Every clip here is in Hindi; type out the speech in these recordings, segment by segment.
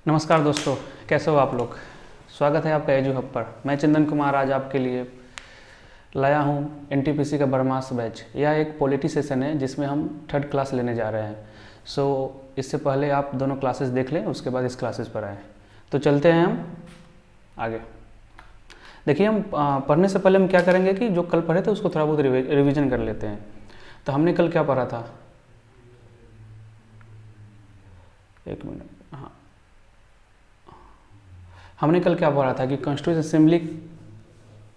नमस्कार दोस्तों, कैसे हो आप लोग। स्वागत है आपका एजू हब पर। मैं चंदन कुमार आज आपके लिए लाया हूँ एनटीपीसी का बरमास बैच। यह एक पॉलिटी सेशन है जिसमें हम थर्ड क्लास लेने जा रहे हैं। इससे पहले आप दोनों क्लासेस देख लें, उसके बाद इस क्लासेस पर आएँ। तो चलते हैं हम आगे। देखिए, हम पढ़ने से पहले हम क्या करेंगे कि जो कल पढ़े थे उसको थोड़ा बहुत रिविज़न कर लेते हैं। तो हमने कल क्या पढ़ा था, एक मिनट। हाँ, हमने कल क्या पढ़ा था कि कॉन्स्टिट्यूएंट असेंबली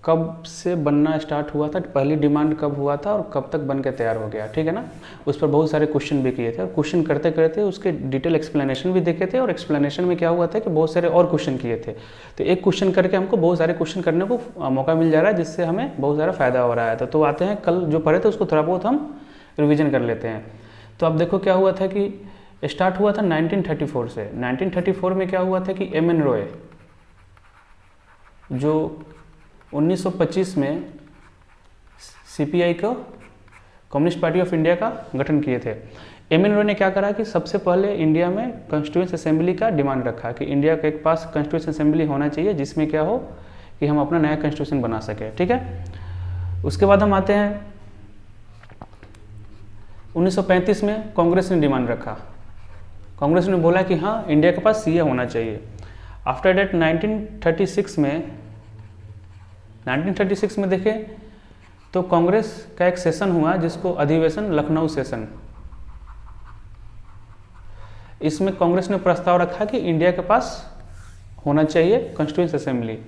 कब से बनना स्टार्ट हुआ था, पहली डिमांड कब हुआ था और कब तक बन के तैयार हो गया, ठीक है ना। उस पर बहुत सारे क्वेश्चन भी किए थे और क्वेश्चन करते करते उसके डिटेल एक्सप्लेनेशन भी देखे थे। और एक्सप्लेनेशन में क्या हुआ था कि बहुत सारे और क्वेश्चन किए थे। तो एक क्वेश्चन करके हमको बहुत सारे क्वेश्चन करने को मौका मिल जा रहा है, जिससे हमें बहुत सारा फ़ायदा हो रहा है। तो आते हैं, कल जो पढ़े थे उसको थोड़ा बहुत हम रिविज़न कर लेते हैं। तो अब देखो क्या हुआ था कि स्टार्ट हुआ था 1934 से। 1934 में क्या हुआ था कि एम.एन. रॉय जो 1925 में सीपीआई को, कम्युनिस्ट पार्टी ऑफ इंडिया का गठन किए थे। एम.एन. रॉय ने क्या करा कि सबसे पहले इंडिया में कॉन्स्टिट्यूएंट असेंबली का डिमांड रखा कि इंडिया के पास कॉन्स्टिट्यूएंट असेंबली होना चाहिए जिसमें क्या हो कि हम अपना नया कॉन्स्टिट्यूशन बना सके, ठीक है। उसके बाद हम आते हैं 1935 में कांग्रेस ने डिमांड रखा। कांग्रेस ने बोला कि हाँ, इंडिया के पास सीए होना चाहिए। आफ्टर डेट 1936 में देखें तो कांग्रेस का एक सेशन हुआ जिसको अधिवेशन लखनऊ सेशन। इसमें कांग्रेस ने प्रस्ताव रखा कि इंडिया के पास होना चाहिए कॉन्स्टिट्यूएंट असेंबली।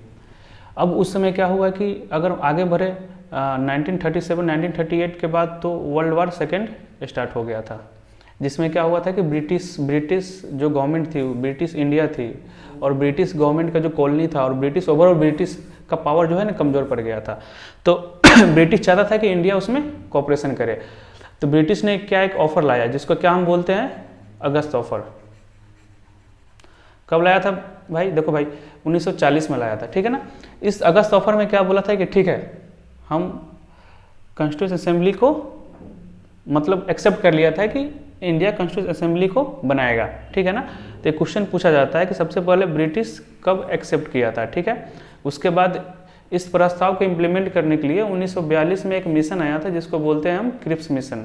अब उस समय क्या हुआ कि अगर आगे बढ़े 1937-1938 के बाद तो वर्ल्ड वॉर सेकेंड स्टार्ट हो गया था, जिसमें क्या हुआ था कि ब्रिटिश जो गवर्नमेंट थी, ब्रिटिश इंडिया थी और ब्रिटिश गवर्नमेंट का जो कॉलोनी था और ओवरऑल ब्रिटिश का पावर जो है ना कमज़ोर पड़ गया था। तो ब्रिटिश चाहता था कि इंडिया उसमें कोऑपरेशन करे। तो ब्रिटिश ने क्या एक ऑफर लाया जिसको क्या हम बोलते हैं, अगस्त ऑफर। कब लाया था भाई, देखो भाई 1940 में लाया था, ठीक है ना। इस अगस्त ऑफर में क्या बोला था कि ठीक है, हम कॉन्स्टिट्यूएंट असेंबली को मतलब एक्सेप्ट कर लिया था कि इंडिया कॉन्स्टिट्यूएंट असेंबली को बनाएगा, ठीक है ना। तो एक क्वेश्चन पूछा जाता है कि सबसे पहले ब्रिटिश कब एक्सेप्ट किया था, ठीक है। उसके बाद इस प्रस्ताव को इम्प्लीमेंट करने के लिए 1942 में एक मिशन आया था जिसको बोलते हैं हम क्रिप्स मिशन।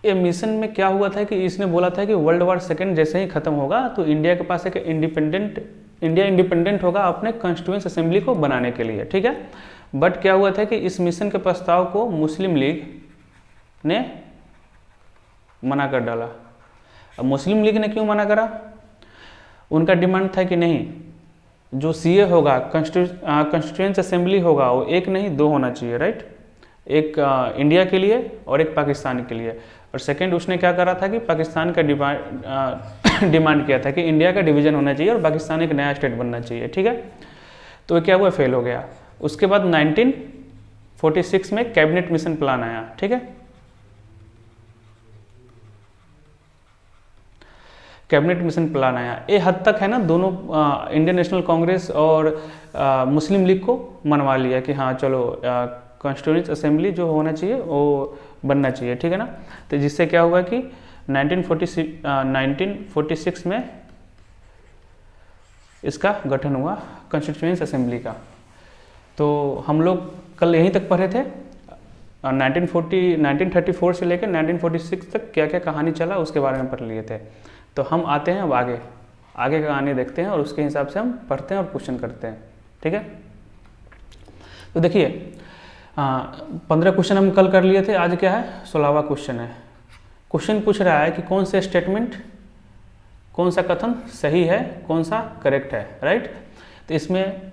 ये मिशन में क्या हुआ था कि इसने बोला था कि वर्ल्ड वॉर सेकेंड जैसे ही खत्म होगा तो इंडिया के पास एक इंडिपेंडेंट होगा अपने कॉन्स्टिट्यूएंट असेंबली को बनाने के लिए, ठीक है। बट क्या हुआ था कि इस मिशन के प्रस्ताव को मुस्लिम लीग ने मना कर डाला। अब मुस्लिम लीग ने क्यों मना करा, उनका डिमांड था कि नहीं, जो सीए होगा, कॉन्स्टिट्यूएंट असेंबली होगा, वो एक नहीं दो होना चाहिए, राइट। एक इंडिया के लिए और एक पाकिस्तान के लिए। और सेकंड उसने क्या करा था कि पाकिस्तान का डिमांड किया था कि इंडिया का डिवीजन होना चाहिए और पाकिस्तान एक नया स्टेट बनना चाहिए, ठीक है। तो क्या हुआ, फेल हो गया। उसके बाद 1946 में कैबिनेट मिशन प्लान आया, ठीक है। कैबिनेट मिशन प्लान आया, ये हद तक है ना, दोनों इंडियन नेशनल कांग्रेस और मुस्लिम लीग को मनवा लिया कि हाँ चलो कॉन्स्टिट्यूएंट असेंबली जो होना चाहिए वो बनना चाहिए, ठीक है ना। तो जिससे क्या हुआ कि 1946 में इसका गठन हुआ कॉन्स्टिट्यूएंट असेंबली का। तो हम लोग कल यहीं तक पढ़े थे। 1934 से लेकर 1946 तक क्या क्या कहानी चला उसके बारे में पढ़ लिए थे। तो हम आते हैं अब आगे का कहानी देखते हैं और उसके हिसाब से हम पढ़ते हैं और क्वेश्चन करते हैं, ठीक है। तो देखिए 15 क्वेश्चन हम कल कर लिए थे, आज क्या है 16वां क्वेश्चन है। क्वेश्चन पूछ रहा है कि कौन सा स्टेटमेंट, कौन सा कथन सही है, कौन सा करेक्ट है, राइट। तो इसमें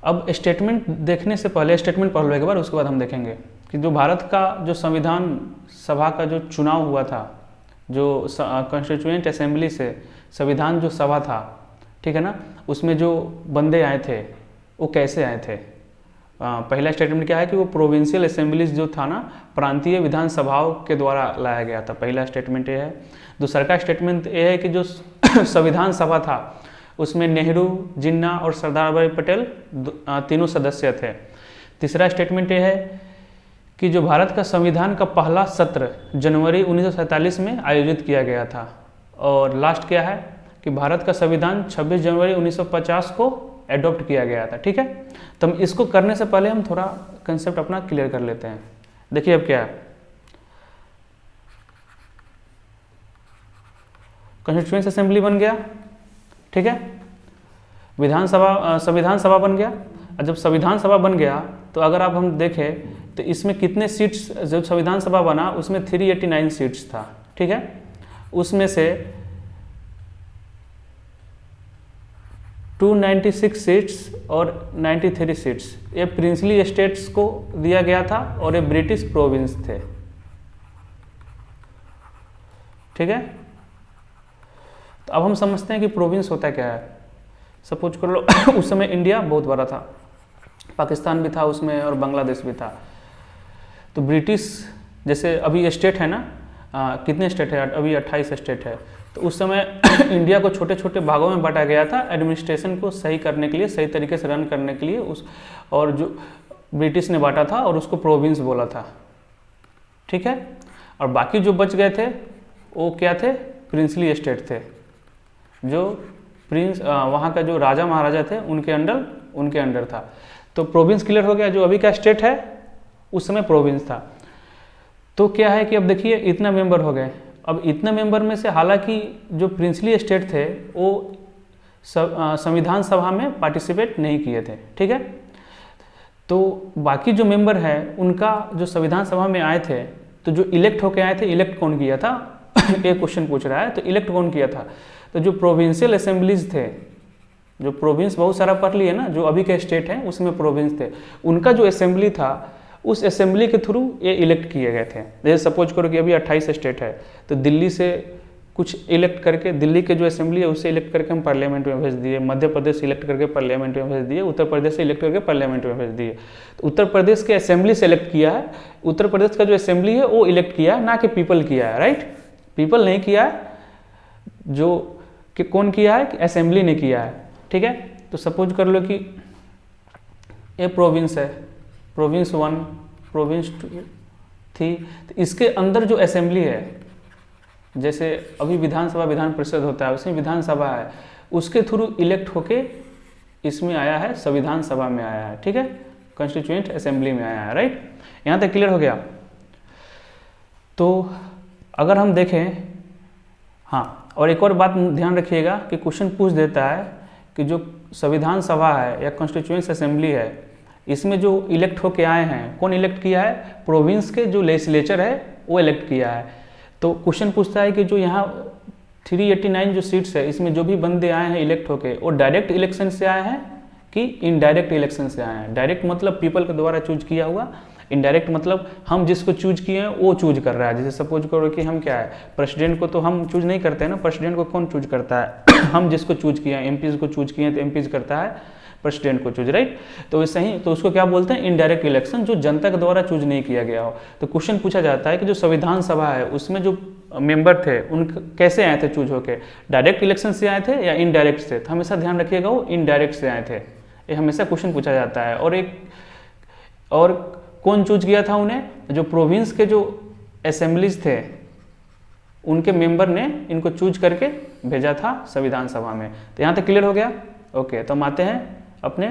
अब स्टेटमेंट देखने से पहले स्टेटमेंट पढ़ लो एक बार, उसके बाद हम देखेंगे कि जो भारत का जो संविधान सभा का जो चुनाव हुआ था, जो कॉन्स्टिट्यूएंट असेंबली से संविधान जो सभा था, ठीक है ना, उसमें जो बंदे आए थे वो कैसे आए थे। पहला स्टेटमेंट क्या है कि वो प्रोविंशियल असेंबलीज जो था ना, प्रांतीय विधानसभाओं के द्वारा लाया गया था, पहला स्टेटमेंट ये है। दूसरा का स्टेटमेंट ये है कि जो संविधान सभा था उसमें नेहरू, जिन्ना और सरदार वल्लभ पटेल तीनों सदस्य थे। तीसरा स्टेटमेंट ये है कि जो भारत का संविधान का पहला सत्र जनवरी 1947 में आयोजित किया गया था और लास्ट क्या है कि भारत का संविधान 26 जनवरी 1950 को एडॉप्ट किया गया था। ठीक है, तो हम इसको करने से पहले हम थोड़ा कंसेप्ट अपना क्लियर कर लेते हैं। देखिए अब क्या है, कॉन्स्टिट्यूएंट असेंबली बन गया, ठीक है, विधानसभा संविधान सभा बन गया। और जब संविधान सभा बन गया तो अगर आप हम देखें तो इसमें कितने सीट्स, जब संविधान सभा बना उसमें 389 सीट्स था। ठीक है, उसमें से 296 सीट्स और 93 सीट्स ये प्रिंसली स्टेट्स को दिया गया था और ये ब्रिटिश प्रोविंस थे। ठीक है, तो अब हम समझते हैं कि प्रोविंस होता क्या है। सपोज कर लो उस समय इंडिया बहुत बड़ा था, पाकिस्तान भी था उसमें और बांग्लादेश भी था। तो ब्रिटिश जैसे अभी स्टेट है ना, कितने स्टेट है अभी 28 स्टेट है। तो उस समय इंडिया को छोटे छोटे भागों में बांटा गया था एडमिनिस्ट्रेशन को सही करने के लिए, सही तरीके से रन करने के लिए उस, और जो ब्रिटिश ने बांटा था और उसको प्रोविंस बोला था। ठीक है, और बाकी जो बच गए थे वो क्या थे, प्रिंसली स्टेट थे, जो प्रिंस वहाँ का जो राजा महाराजा थे उनके अंडर था। तो प्रोविंस क्लियर हो गया। जो अभी का स्टेट है उस समय प्रोविंस था। तो क्या है कि अब देखिए इतना मेंबर हो गए। अब इतने मेंबर में से हालांकि जो प्रिंसली स्टेट थे वो संविधान सभा में पार्टिसिपेट नहीं किए थे। ठीक है, तो बाकी जो मेंबर है उनका जो संविधान सभा में आए थे, तो जो इलेक्ट होके आए थे, इलेक्ट कौन किया था एक क्वेश्चन पूछ रहा है, तो इलेक्ट कौन किया था। तो जो प्रोविंशियल असेंबलीज थे, जो प्रोविंस बहुत सारा पढ़ लिए ना, जो अभी के स्टेट हैं उसमें प्रोविंस थे, उनका जो असेंबली था उस असेंबली के थ्रू ये इलेक्ट किए गए थे। जैसे सपोज करो कि अभी 28 स्टेट है, तो दिल्ली से कुछ इलेक्ट करके, दिल्ली के जो असेंबली है उससे इलेक्ट करके हम पार्लियामेंट में भेज दिए, मध्य प्रदेश से इलेक्ट करके पार्लियामेंट में भेज दिए, उत्तर प्रदेश से इलेक्ट करके पार्लियामेंट में भेज दिए। तो उत्तर प्रदेश के असेंबली से इलेक्ट किया है, उत्तर प्रदेश का जो असेंबली है वो इलेक्ट किया है, ना कि पीपल किया है। राइट, पीपल नहीं किया है, जो कि कौन किया है, असेंबली ने किया है। ठीक है, तो सपोज कर लो कि ये प्रोविंस है, प्रोविंस 1, प्रोविंस 2 थी, तो इसके अंदर जो असेंबली है, जैसे अभी विधानसभा विधान परिषद होता है उसमें विधानसभा है, उसके थ्रू इलेक्ट होके इसमें आया है, संविधान सभा में आया है। ठीक है, कॉन्स्टिट्यूएंट असेंबली में आया है। राइट, यहाँ तक क्लियर हो गया। तो अगर हम देखें, हाँ, और एक और बात ध्यान रखिएगा कि क्वेश्चन पूछ देता है कि जो संविधान सभा है या कॉन्स्टिट्यूएंट असेंबली है, इसमें जो इलेक्ट होके आए हैं, कौन इलेक्ट किया है, प्रोविंस के जो लेजिस्लेचर है वो इलेक्ट किया है। तो क्वेश्चन पूछता है कि जो यहाँ 389 जो सीट्स है, इसमें जो भी बंदे आए हैं इलेक्ट होके, वो डायरेक्ट इलेक्शन से आए हैं कि इनडायरेक्ट इलेक्शन से आए हैं। डायरेक्ट मतलब पीपल के द्वारा चूज किया हुआ, इनडायरेक्ट मतलब हम जिसको चूज किए हैं वो चूज कर रहा है। जैसे सपोज करो कि हम क्या है, प्रेसिडेंट को तो हम चूज नहीं करते हैं ना, प्रेसिडेंट को कौन चूज करता है हम जिसको चूज किए हैं, एमपीज को चूज किए हैं तो एमपीज करता है प्रेसिडेंट को चूज। राइट, तो वैसे ही तो उसको क्या बोलते हैं, इनडायरेक्ट इलेक्शन, जो जनता के द्वारा चूज नहीं किया गया हो। तो क्वेश्चन पूछा जाता है कि जो संविधान सभा है उसमें जो मेंबर थे उन कैसे आए थे चूज होके, डायरेक्ट इलेक्शन से आए थे या इनडायरेक्ट से। तो हमेशा ध्यान रखिएगा वो इनडायरेक्ट से आए थे, ये हमेशा क्वेश्चन पूछा जाता है। और कौन चूज किया था उन्हें, जो प्रोविंस के जो असेंबलीज थे उनके मेंबर ने इनको चूज करके भेजा था संविधान सभा में। तो यहाँ तक क्लियर हो गया। ओके, तो हम आते हैं अपने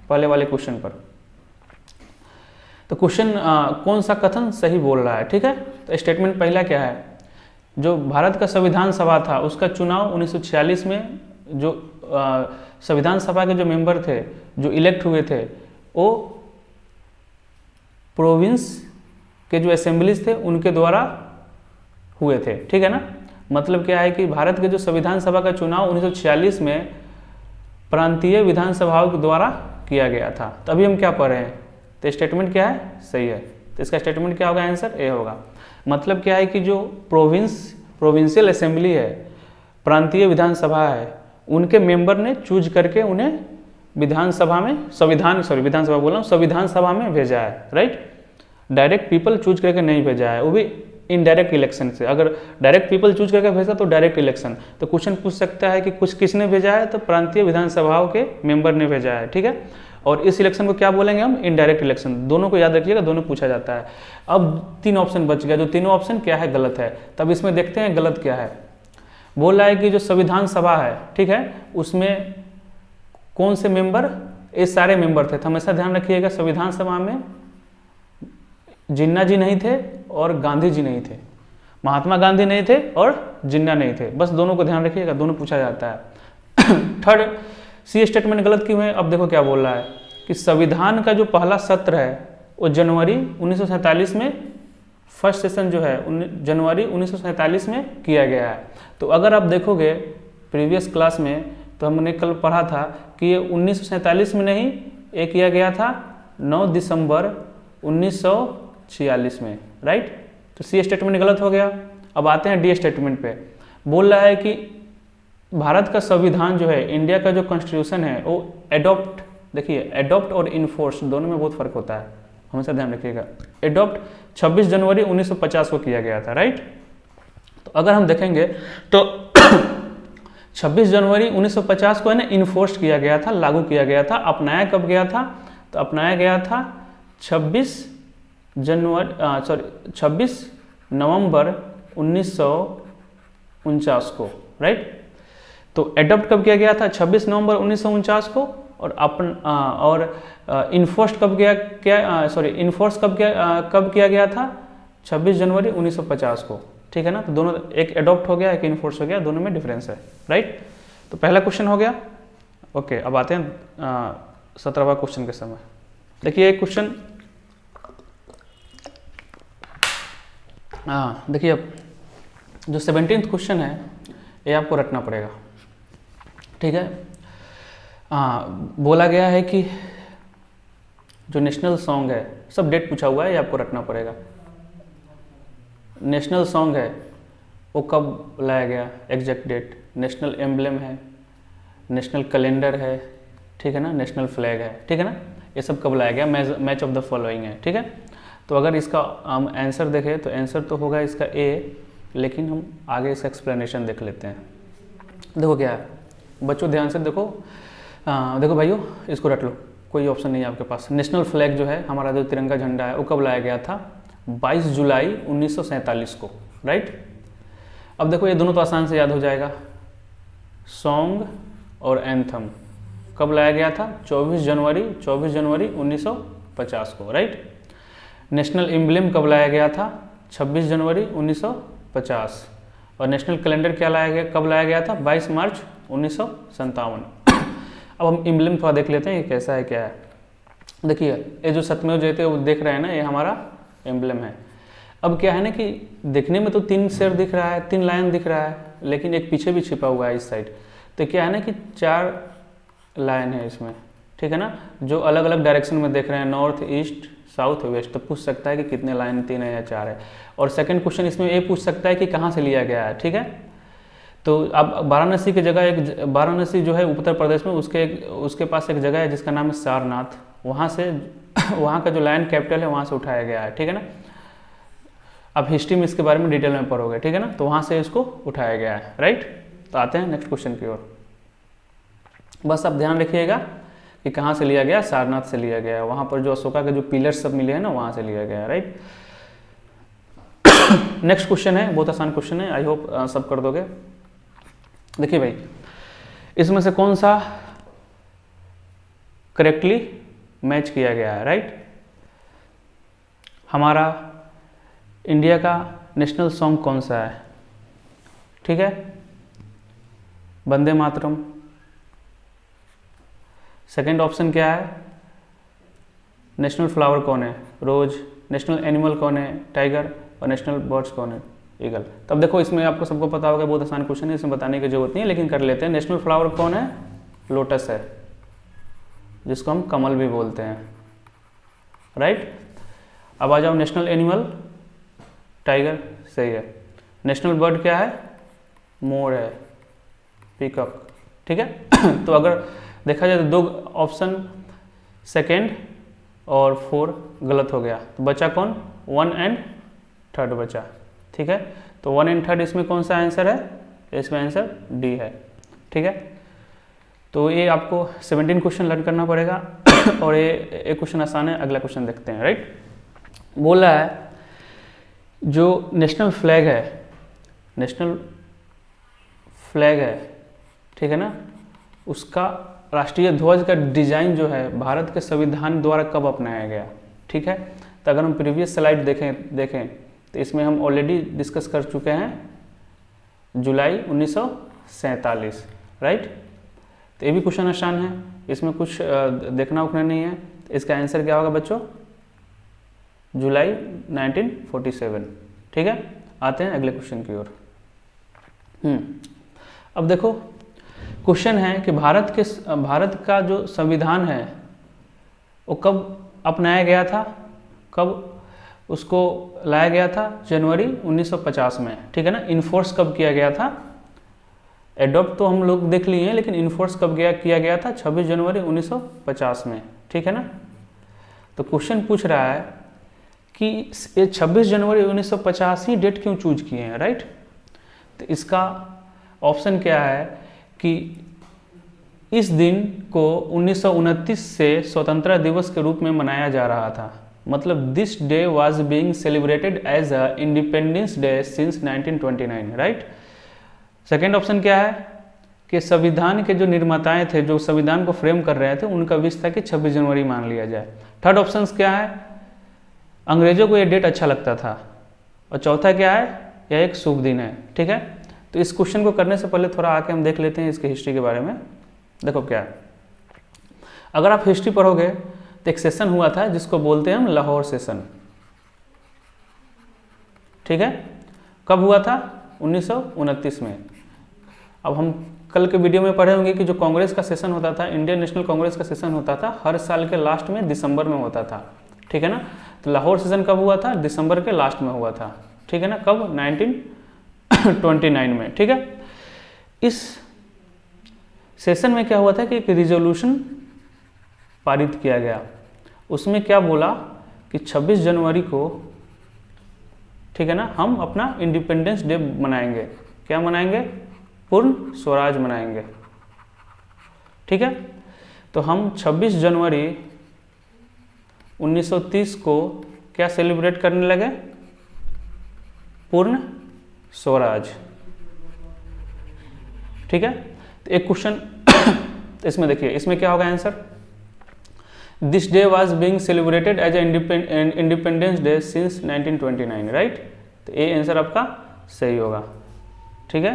पहले वाले क्वेश्चन पर। तो क्वेश्चन कौन सा कथन सही बोल रहा है। ठीक है, तो स्टेटमेंट पहला क्या है, जो भारत का संविधान सभा था उसका चुनाव 1946 में जो संविधान सभा के जो मेंबर थे जो इलेक्ट हुए थे वो प्रोविंस के जो असेंबलीज थे उनके द्वारा हुए थे। ठीक है ना, मतलब क्या है कि भारत के जो संविधान सभा का चुनाव 1946 में प्रांतीय विधानसभाओं के द्वारा किया गया था। तभी हम क्या पढ़ रहे हैं, तो स्टेटमेंट क्या है, सही है। तो इसका स्टेटमेंट क्या होगा, आंसर ए होगा। मतलब क्या है कि जो प्रोविंशियल असेंबली है, प्रांतीय विधानसभा है, उनके मेंबर ने चूज करके उन्हें विधानसभा में, विधानसभा बोल रहा हूँ, संविधान सभा में भेजा है। राइट, डायरेक्ट पीपल चूज करके नहीं भेजा है, वो भी इनडायरेक्ट इलेक्शन से। अगर डायरेक्ट पीपल चूज करके भेजा तो डायरेक्ट इलेक्शन। तो क्वेश्चन पूछ सकता है कि कुछ किसने भेजा है, तो प्रांतीय विधानसभाओं के मेंबर ने भेजा है। ठीक है, और इस इलेक्शन को क्या बोलेंगे हम, इनडायरेक्ट इलेक्शन। दोनों को याद रखिएगा, दोनों पूछा जाता है। अब 3 ऑप्शन बच गया, जो तीनों ऑप्शन क्या है, गलत है। तब इसमें देखते हैं गलत क्या है। बोल रहा है कि जो संविधान सभा है, ठीक है, उसमें कौन से मेंबर, ये सारे मेंबर थे। तो हमेशा ध्यान रखिएगा संविधान सभा में जिन्ना जी नहीं थे और गांधी जी नहीं थे, महात्मा गांधी नहीं थे और जिन्ना नहीं थे, बस दोनों को ध्यान रखिएगा, दोनों पूछा जाता है। थर्ड, सी स्टेटमेंट गलत क्यों है? अब देखो क्या बोल रहा है कि संविधान का जो पहला सत्र है वो जनवरी 1947 में, फर्स्ट सेशन जो है जनवरी 1947 में किया गया है। तो अगर आप देखोगे प्रीवियस क्लास में, तो हमने कल पढ़ा था कि ये 1947 में नहीं, ये किया गया था 9 दिसंबर 1946 में, राइट। तो सी स्टेटमेंट गलत हो गया। अब आते हैं डी स्टेटमेंट पे। बोल रहा है कि भारत का संविधान जो है, इंडिया का जो कॉन्स्टिट्यूशन है, वो एडॉप्ट, देखिए एडॉप्ट और इन्फोर्स दोनों में बहुत फर्क होता है, हमेशा ध्यान रखिएगा। एडॉप्ट 26 जनवरी 1950 को किया गया था, राइट। तो अगर हम देखेंगे तो 26 जनवरी 1950 को है ना इन्फोर्स किया गया था, लागू किया गया था। अपनाया कब गया था? तो अपनाया गया था 26 नवंबर 1949 को, राइट। तो एडॉप्ट कब किया गया था? 26 नवंबर 1949 को। और इन्फोर्स कब इन्फोर्स कब किया गया था? 26 जनवरी 1950 को, ठीक है ना। तो दोनों, एक एडॉप्ट हो गया, एक इन्फोर्स हो गया, दोनों में डिफरेंस है, राइट। तो पहला क्वेश्चन हो गया। ओके, अब आते हैं 17वां क्वेश्चन के समय। देखिए एक क्वेश्चन, देखिए अब जो 17th क्वेश्चन है ये आपको रटना पड़ेगा, ठीक है। बोला गया है कि जो नेशनल सॉन्ग है, सब डेट पूछा हुआ है, ये आपको रटना पड़ेगा। नेशनल सॉन्ग है वो कब लाया गया, एग्जैक्ट डेट। नेशनल एम्बलम है, नेशनल कैलेंडर है, ठीक है ना, नेशनल फ्लैग है, ठीक है ना, ये सब कब लाया गया। मैच ऑफ द फॉलोइंग है, ठीक है। तो अगर इसका हम आंसर देखें तो आंसर तो होगा इसका ए, लेकिन हम आगे इसका एक्सप्लेनेशन देख लेते हैं। देखो क्या है बच्चों, ध्यान से देखो। देखो भाइयों, इसको रट लो, कोई ऑप्शन नहीं है आपके पास। नेशनल फ्लैग जो है, हमारा जो तिरंगा झंडा है, वो कब लाया गया था? 22 जुलाई 1947 को, राइट। अब देखो ये दोनों तो आसान से याद हो जाएगा। सॉन्ग और एंथम कब लाया गया था? 24 जनवरी 1950 को, राइट। नेशनल एम्बलम कब लाया गया था? 26 जनवरी 1950। और नेशनल कैलेंडर क्या लाया गया, कब लाया गया था? 22 मार्च 1957। अब हम एम्बलम थोड़ा देख लेते हैं ये कैसा है, क्या है। देखिए ये जो सत्यमेव जयते वो देख रहे हैं ना, ये हमारा एम्बलम है। अब क्या है ना कि देखने में तो 3 शेर दिख रहा है, 3 लाइन दिख रहा है, लेकिन एक पीछे भी छिपा हुआ है इस साइड। तो क्या है ना कि 4 लाइन है इसमें, ठीक है ना, जो अलग अलग डायरेक्शन में देख रहे हैं, नॉर्थ, ईस्ट, साउथ, वेस्ट। तो पूछ सकता है कि कितने लाइन, 3 है या 4 है। और सेकंड क्वेश्चन इसमें ये पूछ सकता है कि कहाँ से लिया गया है, ठीक है। तो अब वाराणसी की जगह, वाराणसी जो है उत्तर प्रदेश में, उसके पास एक जगह है जिसका नाम है सारनाथ, वहाँ से वहाँ का जो लाइन कैपिटल है वहाँ से उठाया गया है, ठीक है ना। अब हिस्ट्री में इसके बारे में डिटेल में पढ़ोगे, ठीक है ना। तो वहाँ से इसको उठाया गया है, राइट। तो आते हैं नेक्स्ट क्वेश्चन की ओर। बस आप ध्यान रखिएगा कि कहाँ से लिया गया, सारनाथ से लिया गया है। वहाँ पर जो अशोका के जो पिलर्स सब मिले हैं ना, वहाँ से लिया गया है, राइट। नेक्स्ट क्वेश्चन है, बहुत आसान क्वेश्चन है, आई होप सब कर दोगे। देखिए भाई, इसमें से कौन सा करेक्टली मैच किया गया है, राइट। हमारा इंडिया का नेशनल सॉन्ग कौन सा है, ठीक है, वंदे मातरम। सेकंड ऑप्शन क्या है, नेशनल फ्लावर कौन है, रोज। नेशनल एनिमल कौन है, टाइगर। और नेशनल बर्ड्स कौन है, ईगल। तब देखो इसमें आपको सबको पता होगा, बहुत आसान क्वेश्चन है, इसमें बताने की जरूरत नहीं है, लेकिन कर लेते हैं। नेशनल फ्लावर कौन है, लोटस है, जिसको हम कमल भी बोलते हैं, राइट। अब आ जाओ नेशनल एनिमल, टाइगर, सही है। नेशनल बर्ड क्या है, मोर है, पीकॉक, ठीक है। तो अगर देखा जाए तो 2 ऑप्शन सेकेंड और 4 गलत हो गया, तो बचा कौन, 1 एंड 3 बचा, ठीक है। तो 1 एंड 3 इसमें कौन सा आंसर है, इसमें आंसर डी है, ठीक है। तो ये आपको 17 क्वेश्चन लर्न करना पड़ेगा। और ये एक क्वेश्चन आसान है, अगला क्वेश्चन देखते हैं, राइट। बोल रहा है जो नेशनल फ्लैग है, नेशनल फ्लैग है, ठीक है ना, उसका राष्ट्रीय ध्वज का डिजाइन जो है भारत के संविधान द्वारा कब अपनाया गया, ठीक है। तो अगर हम प्रीवियस स्लाइड देखें तो इसमें हम ऑलरेडी डिस्कस कर चुके हैं जुलाई 1947, राइट। तो ये भी क्वेश्चन आसान है, इसमें कुछ देखना उखना नहीं है। तो इसका आंसर क्या होगा बच्चों, जुलाई 1947, ठीक है। आते हैं अगले क्वेश्चन की ओर। अब देखो क्वेश्चन है कि भारत का जो संविधान है वो कब अपनाया गया था, कब उसको लाया गया था, जनवरी 1950 में, ठीक है ना। इन्फोर्स कब किया गया था, एडॉप्ट तो हम लोग देख लिए हैं, लेकिन इन्फोर्स कब किया गया था, 26 जनवरी 1950 में, ठीक है ना। तो क्वेश्चन पूछ रहा है कि ये 26 जनवरी 1950 ही डेट क्यों चूज किए हैं, राइट। तो इसका ऑप्शन क्या है कि इस दिन को 1929 से स्वतंत्रता दिवस के रूप में मनाया जा रहा था, मतलब this day was being celebrated as a independence day since 1929, right. Second option क्या है कि संविधान के जो निर्माताएं थे, जो संविधान को फ्रेम कर रहे थे, उनका विश था कि 26 जनवरी मान लिया जाए। थर्ड ऑप्शन क्या है, अंग्रेजों को यह डेट अच्छा लगता था। और चौथा क्या है, यह एक शुभ दिन है, ठीक है। तो इस क्वेश्चन को करने से पहले थोड़ा आके हम देख लेते हैं इसकी हिस्ट्री के बारे में। देखो क्या है, अगर आप हिस्ट्री पढ़ोगे तो एक सेशन हुआ था जिसको बोलते हैं हम लाहौर सेशन, ठीक है। कब हुआ था, 1929 में। अब हम कल के वीडियो में पढ़े होंगे कि जो कांग्रेस का सेशन होता था, इंडियन नेशनल कांग्रेस का सेशन होता था, हर साल के लास्ट में दिसंबर में होता था, ठीक है ना। तो लाहौर सेशन कब हुआ था, दिसंबर के लास्ट में हुआ था, ठीक है ना। कब, 1929 में, ठीक है। इस सेशन में क्या हुआ था कि एक रिजोल्यूशन पारित किया गया, उसमें क्या बोला कि 26 जनवरी को, ठीक है ना, हम अपना इंडिपेंडेंस डे मनाएंगे। क्या मनाएंगे, पूर्ण स्वराज मनाएंगे, ठीक है। तो हम 26 जनवरी 1930 को क्या सेलिब्रेट करने लगे, पूर्ण स्वराज, ठीक है। तो एक क्वेश्चन इसमें देखिए, इसमें क्या होगा आंसर, this day was being celebrated as independence day since 1929, right. तो ये आंसर आपका सही होगा, ठीक है।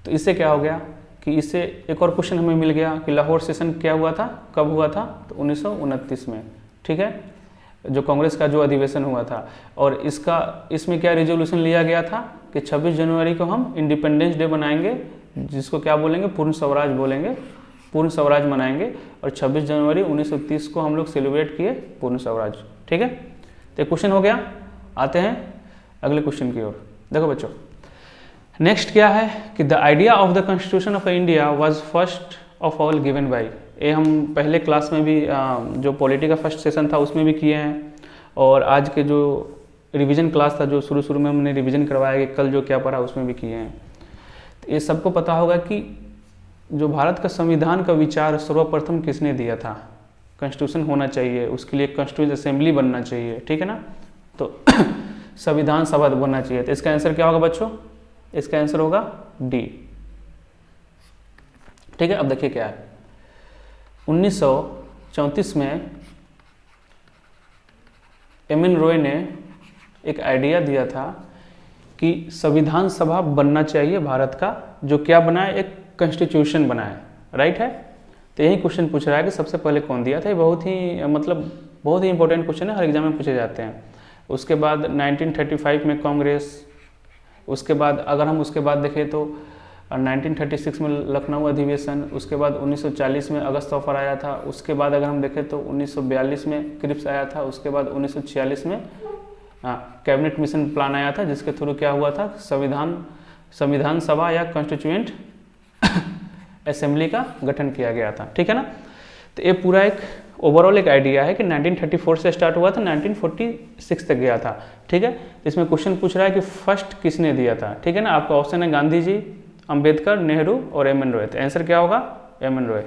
तो इससे क्या हो गया कि इससे एक और क्वेश्चन हमें मिल गया कि लाहौर सेशन क्या हुआ था, कब हुआ था, तो 1929 में, ठीक है, जो कांग्रेस का जो अधिवेशन हुआ था। और इसमें क्या रिजोल्यूशन लिया गया था कि 26 जनवरी को हम इंडिपेंडेंस डे बनाएंगे, जिसको क्या बोलेंगे, पूर्ण स्वराज बोलेंगे, पूर्ण स्वराज मनाएंगे। और 26 जनवरी 1930 को हम लोग सेलिब्रेट किए पूर्ण स्वराज, ठीक है। तो क्वेश्चन हो गया। आते हैं अगले क्वेश्चन की ओर। देखो बच्चों, नेक्स्ट क्या है कि the idea of the constitution of India was first of all given by, ये हम पहले क्लास में भी जो पॉलिटी का फर्स्ट सेशन था उसमें भी किए हैं, और आज के जो रिवीजन क्लास था, जो शुरू में हमने रिवीजन करवाया कि कल जो क्या पढ़ा उसमें भी किए हैं। तो ये सबको पता होगा कि जो भारत का संविधान का विचार सर्वप्रथम किसने दिया था, कॉन्स्टिट्यूशन होना चाहिए, उसके लिए कॉन्स्टिट्यूएंट असेंबली बनना चाहिए, ठीक है ना। तो संविधान सभा बनना चाहिए। तो इसका आंसर क्या होगा बच्चों, इसका आंसर होगा डी, ठीक है। अब देखिए क्या है, 1934 में एम.एन. रॉय ने एक आइडिया दिया था कि संविधान सभा बनना चाहिए भारत का, जो क्या बनाए, एक कॉन्स्टिट्यूशन बनाए, राइट है। तो यही क्वेश्चन पूछ रहा है कि सबसे पहले कौन दिया था। ये बहुत ही इंपॉर्टेंट क्वेश्चन है, हर एग्जाम में पूछे जाते हैं। उसके बाद 1935 में कांग्रेस, उसके बाद अगर हम उसके बाद देखें तो 1936 में लखनऊ अधिवेशन, उसके बाद 1940 में अगस्त ऑफर आया था, उसके बाद अगर हम देखें तो 1942 में क्रिप्स आया था, उसके बाद 1946 में कैबिनेट मिशन प्लान आया था, जिसके थ्रू क्या हुआ था, संविधान सभा या कॉन्स्टिट्यूएंट असेंबली का गठन किया गया था, ठीक है ना। तो ये पूरा एक ओवरऑल एक आइडिया है कि 1934 से स्टार्ट हुआ था, 1946 तक गया था, ठीक है। इसमें क्वेश्चन पूछ रहा है कि फर्स्ट किसने दिया था, ठीक है ना। आपका ऑप्शन है गांधी जी, अंबेडकर, नेहरू और एम.एन. रॉय। तो आंसर क्या होगा, एम.एन. रॉय।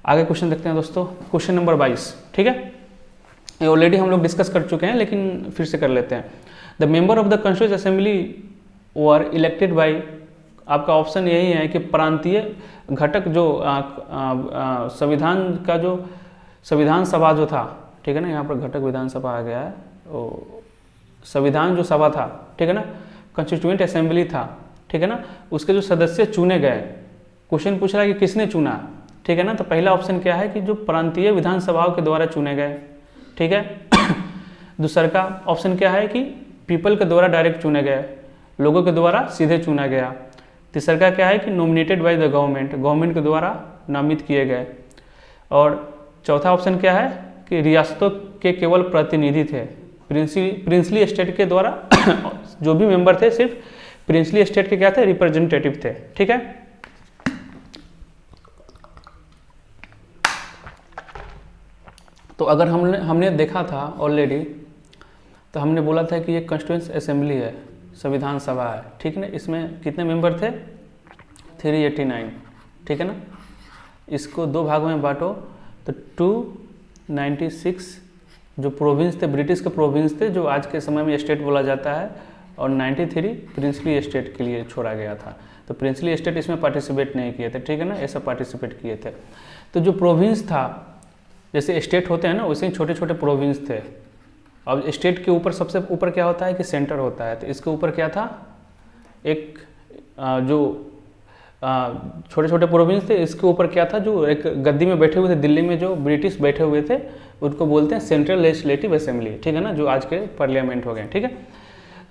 आगे क्वेश्चन देखते हैं दोस्तों, क्वेश्चन नंबर 22, ठीक है। ये ऑलरेडी हम लोग डिस्कस कर चुके हैं, लेकिन फिर से कर लेते हैं। The member of the constituent assembly were elected by, आपका ऑप्शन यही है कि प्रांतीय घटक जो संविधान का जो संविधान सभा जो था, ठीक है ना, यहाँ पर घटक विधानसभा आ गया है, संविधान जो सभा था, ठीक है ना, कॉन्स्टिट्यूएंट असेंबली था, ठीक है ना, उसके जो सदस्य चुने गए, क्वेश्चन पूछ रहा है कि किसने चुना, ठीक है ना, तो पहला ऑप्शन क्या है कि जो प्रांतीय विधानसभाओं के द्वारा चुने गए, ठीक है। दूसरा का ऑप्शन क्या है कि पीपल के द्वारा डायरेक्ट चुने गए, लोगों के द्वारा सीधे चुना गया। तीसरा का क्या है कि nominated by the government, government के द्वारा नामित किए गए। और चौथा ऑप्शन क्या है कि रियासतों के केवल प्रतिनिधि थे, प्रिंसली स्टेट के द्वारा जो भी मेंबर थे सिर्फ प्रिंसली स्टेट के क्या थे, रिप्रेजेंटेटिव थे, ठीक है। तो अगर हमने देखा था ऑलरेडी, तो हमने बोला था कि ये कॉन्स्टिट्यूएंट असेंबली है, संविधान सभा है, ठीक है ना। इसमें कितने मेंबर थे, 389, ठीक है ना। इसको दो भागों में बांटो तो 296 जो प्रोविंस थे, ब्रिटिश के प्रोविंस थे जो आज के समय में स्टेट बोला जाता है, और 93 प्रिंसली स्टेट के लिए छोड़ा गया था। तो प्रिंसली स्टेट इसमें पार्टिसिपेट नहीं किए थे, ठीक है ना, ऐसा पार्टिसिपेट किए थे। तो जो प्रोविंस था, जैसे स्टेट होते हैं ना, वैसे ही छोटे छोटे प्रोविंस थे। अब स्टेट के ऊपर सबसे ऊपर क्या होता है कि सेंटर होता है, तो इसके ऊपर क्या था, एक जो छोटे छोटे प्रोविंस थे, इसके ऊपर क्या था, जो एक गद्दी में बैठे हुए थे दिल्ली में, जो ब्रिटिश बैठे हुए थे, उनको बोलते हैं सेंट्रल लेजिस्लेटिव असेंबली, ठीक है ना, जो आज के पार्लियामेंट हो गए, ठीक है।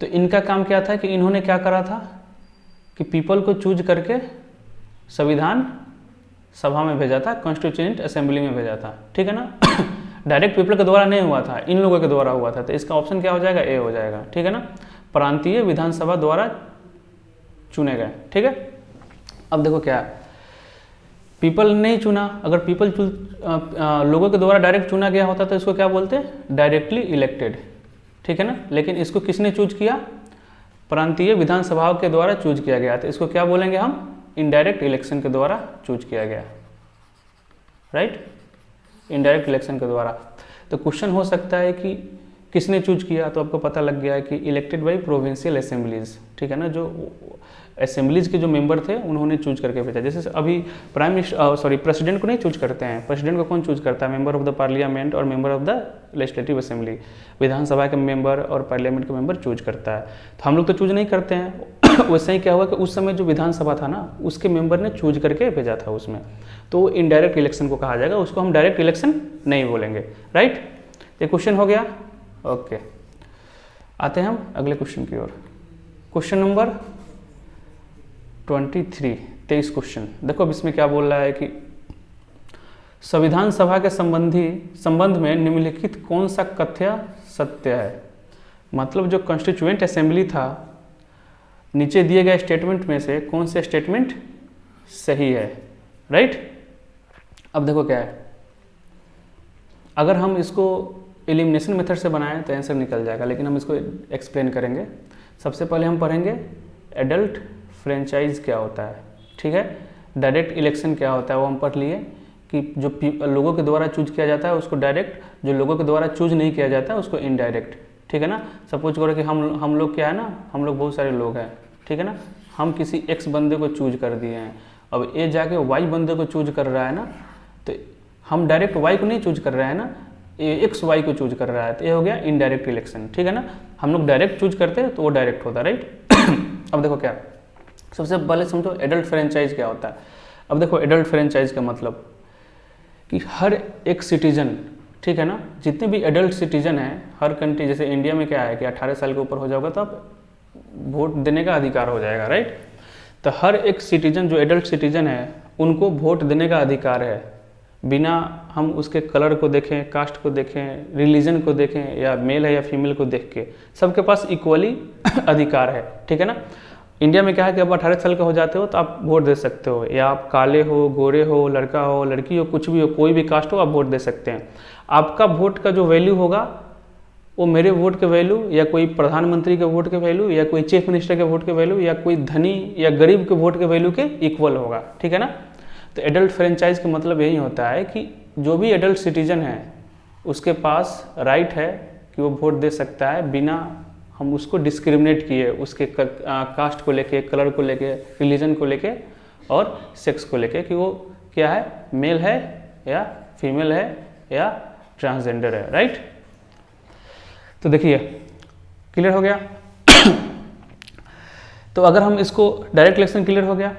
तो इनका काम क्या था कि इन्होंने क्या करा था कि पीपल को चूज करके संविधान सभा में भेजा था, कॉन्स्टिट्यूएंट असेंबली में भेजा था, ठीक है ना। डायरेक्ट पीपल के द्वारा नहीं हुआ था, इन लोगों के द्वारा हुआ था। तो इसका ऑप्शन क्या हो जाएगा, ए हो जाएगा, ठीक है ना, प्रांतीय विधानसभा द्वारा चुने गए, ठीक है। अब देखो क्या है, पीपल नहीं चुना, अगर पीपल लोगों के द्वारा डायरेक्ट चुना गया होता तो इसको क्या बोलते हैं, डायरेक्टली इलेक्टेड, ठीक है ना। लेकिन इसको किसने चूज किया, प्रांतीय विधानसभाओं के द्वारा चूज किया गया, तो इसको क्या बोलेंगे हम, इनडायरेक्ट इलेक्शन के द्वारा चूज किया गया, राइट, इनडायरेक्ट इलेक्शन के द्वारा। तो क्वेश्चन हो सकता है कि किसने चूज किया, तो आपको पता लग गया है कि इलेक्टेड बाई प्रोविंशियल असेंबलीज, ठीक है ना, जो असेंबलीज के जो मेंबर थे उन्होंने चूज करके भेजा। जैसे अभी प्रेसिडेंट को नहीं चूज करते हैं, प्रेसिडेंट को कौन चूज करता है, मेंबर ऑफ द पार्लियामेंट और member of the legislative assembly, विधानसभा के मेंबर और पार्लियामेंट के मेंबर चूज करता है। तो हम लोग तो चूज नहीं करते हैं। वैसे ही क्या हुआ कि उस समय जो विधानसभा था ना, उसके मेंबर ने चूज करके भेजा था उसमें, तो इनडायरेक्ट इलेक्शन को कहा जाएगा, उसको हम डायरेक्ट इलेक्शन नहीं बोलेंगे, राइट। ये क्वेश्चन हो गया, ओके। आते हैं हम अगले क्वेश्चन की ओर। Question number 23 question. देखो अब इसमें क्या बोल रहा है कि संविधान सभा के संबंध में निम्नलिखित कौन सा कथ्य सत्य है। मतलब जो कॉन्स्टिट्यूएंट असेंबली था, नीचे दिए गए स्टेटमेंट में से कौन से स्टेटमेंट सही है, राइट। अब देखो क्या है, अगर हम इसको एलिमिनेशन मेथड से बनाएं तो आंसर निकल जाएगा, लेकिन हम इसको एक्सप्लेन करेंगे। सबसे पहले हम पढ़ेंगे एडल्ट फ्रेंचाइज क्या होता है, ठीक है। डायरेक्ट इलेक्शन क्या होता है वो हम पढ़ लिए कि जो लोगों के द्वारा चूज किया जाता है उसको डायरेक्ट, जो लोगों के द्वारा चूज नहीं किया जाता है उसको इनडायरेक्ट, ठीक है ना। सपोज करो कि हम लोग क्या है ना, हम लोग बहुत सारे लोग हैं, ठीक है ना, हम किसी एक्स बंदे को चूज कर दिए हैं, अब ए जाके वाई बंदे को चूज कर रहा है ना, तो हम डायरेक्ट वाई को नहीं चूज कर रहे हैं ना, ए एक्स वाई को चूज कर रहा है, तो ये हो गया इनडायरेक्ट इलेक्शन, ठीक है ना। हम लोग डायरेक्ट चूज करते हैं तो वो डायरेक्ट होता है, राइट। अब देखो क्या, सबसे पहले समझो एडल्ट फ्रेंचाइज क्या होता है। अब देखो एडल्ट फ्रेंचाइज का मतलब कि हर एक सिटीजन, ठीक है ना, जितने भी एडल्ट सिटीजन हैं हर कंट्री, जैसे इंडिया में क्या है कि 18 साल के ऊपर हो जाओगे तो आप वोट देने का अधिकार हो जाएगा, राइट। तो हर एक सिटीजन जो एडल्ट सिटीजन है उनको वोट देने का अधिकार है, बिना हम उसके कलर को देखें, कास्ट को देखें, रिलीजन को देखें, या मेल है या फीमेल को देख के, सबके पास इक्वली अधिकार है, ठीक है ना। इंडिया में क्या है कि अब 18 साल का हो जाते हो तो आप वोट दे सकते हो, या आप काले हो, गोरे हो, लड़का हो, लड़की हो, कुछ भी हो, कोई भी कास्ट हो, आप वोट दे सकते हैं। आपका वोट का जो वैल्यू होगा वो मेरे वोट के वैल्यू, या कोई प्रधानमंत्री के वोट के वैल्यू, या कोई चीफ मिनिस्टर के वोट के वैल्यू, या कोई धनी या गरीब के वोट के वैल्यू के इक्वल होगा, ठीक है ना। तो एडल्ट फ्रेंचाइज का मतलब यही होता है कि जो भी एडल्ट सिटीजन है उसके पास राइट है कि वो वोट दे सकता है, बिना हम उसको डिस्क्रिमिनेट किए, उसके कास्ट को लेके, कलर को लेके, रिलीजन को लेके और सेक्स को लेके कि वो क्या है, मेल है या फीमेल है या ट्रांसजेंडर है, राइट। तो देखिए क्लियर हो गया। तो अगर हम इसको डायरेक्ट इलेक्शन क्लियर हो गया,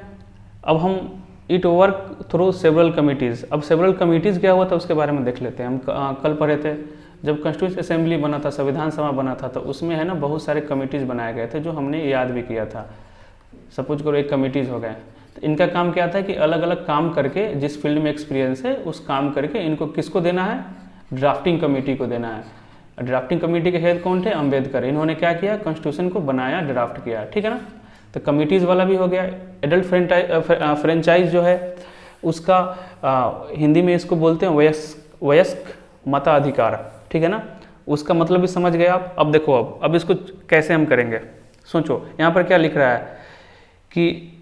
अब हम it work through several committees. अब सेवरल कमिटीज़ क्या हुआ था उसके बारे में देख लेते हैं। हम कल पढ़े थे जब कॉन्स्टिट्यूंट असेंबली बना था, संविधान सभा बना था, तो उसमें है ना बहुत सारे कमिटीज़ बनाए गए थे जो हमने याद भी किया था। सपोज करो एक कमिटीज़ हो गए, तो इनका काम क्या था कि अलग अलग काम करके, जिस फील्ड में एक्सपीरियंस है उस काम करके इनको किसको देना है, ड्राफ्टिंग कमेटी को देना है। ड्राफ्टिंग कमेटी के हेड कौन थे, अम्बेडकर। इन्होंने क्या किया, कॉन्स्टिट्यूशन को बनाया, ड्राफ्ट किया, ठीक है ना। तो कमिटीज़ वाला भी हो गया। एडल्ट फ्रेंचाइज जो है उसका हिंदी में इसको बोलते हैं वयस्क मताधिकार, ठीक है ना। उसका मतलब भी समझ गए आप। अब देखो अब इसको कैसे हम करेंगे, सोचो। यहाँ पर क्या लिख रहा है कि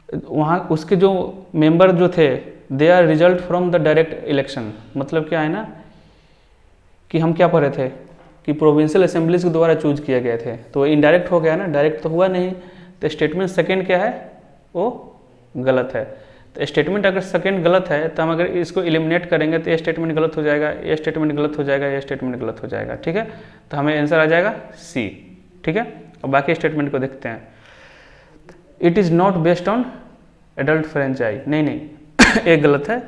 वहाँ उसके जो मेंबर जो थे, they are result from the direct election. मतलब क्या है ना कि हम क्या पढ़े थे कि प्रोविंशियल असेंबलीज के द्वारा चूज किए गए थे, तो इनडायरेक्ट हो गया ना, डायरेक्ट तो हुआ नहीं। तो स्टेटमेंट सेकंड क्या है, वो गलत है। तो स्टेटमेंट अगर सेकंड गलत है तो हम अगर इसको एलिमिनेट करेंगे तो ये स्टेटमेंट गलत हो जाएगा, ये स्टेटमेंट गलत हो जाएगा, ये स्टेटमेंट गलत हो जाएगा, ठीक है। तो हमें आंसर आ जाएगा सी, ठीक है। और बाकी स्टेटमेंट को देखते हैं। It is not based on adult franchise, नहीं एक गलत है।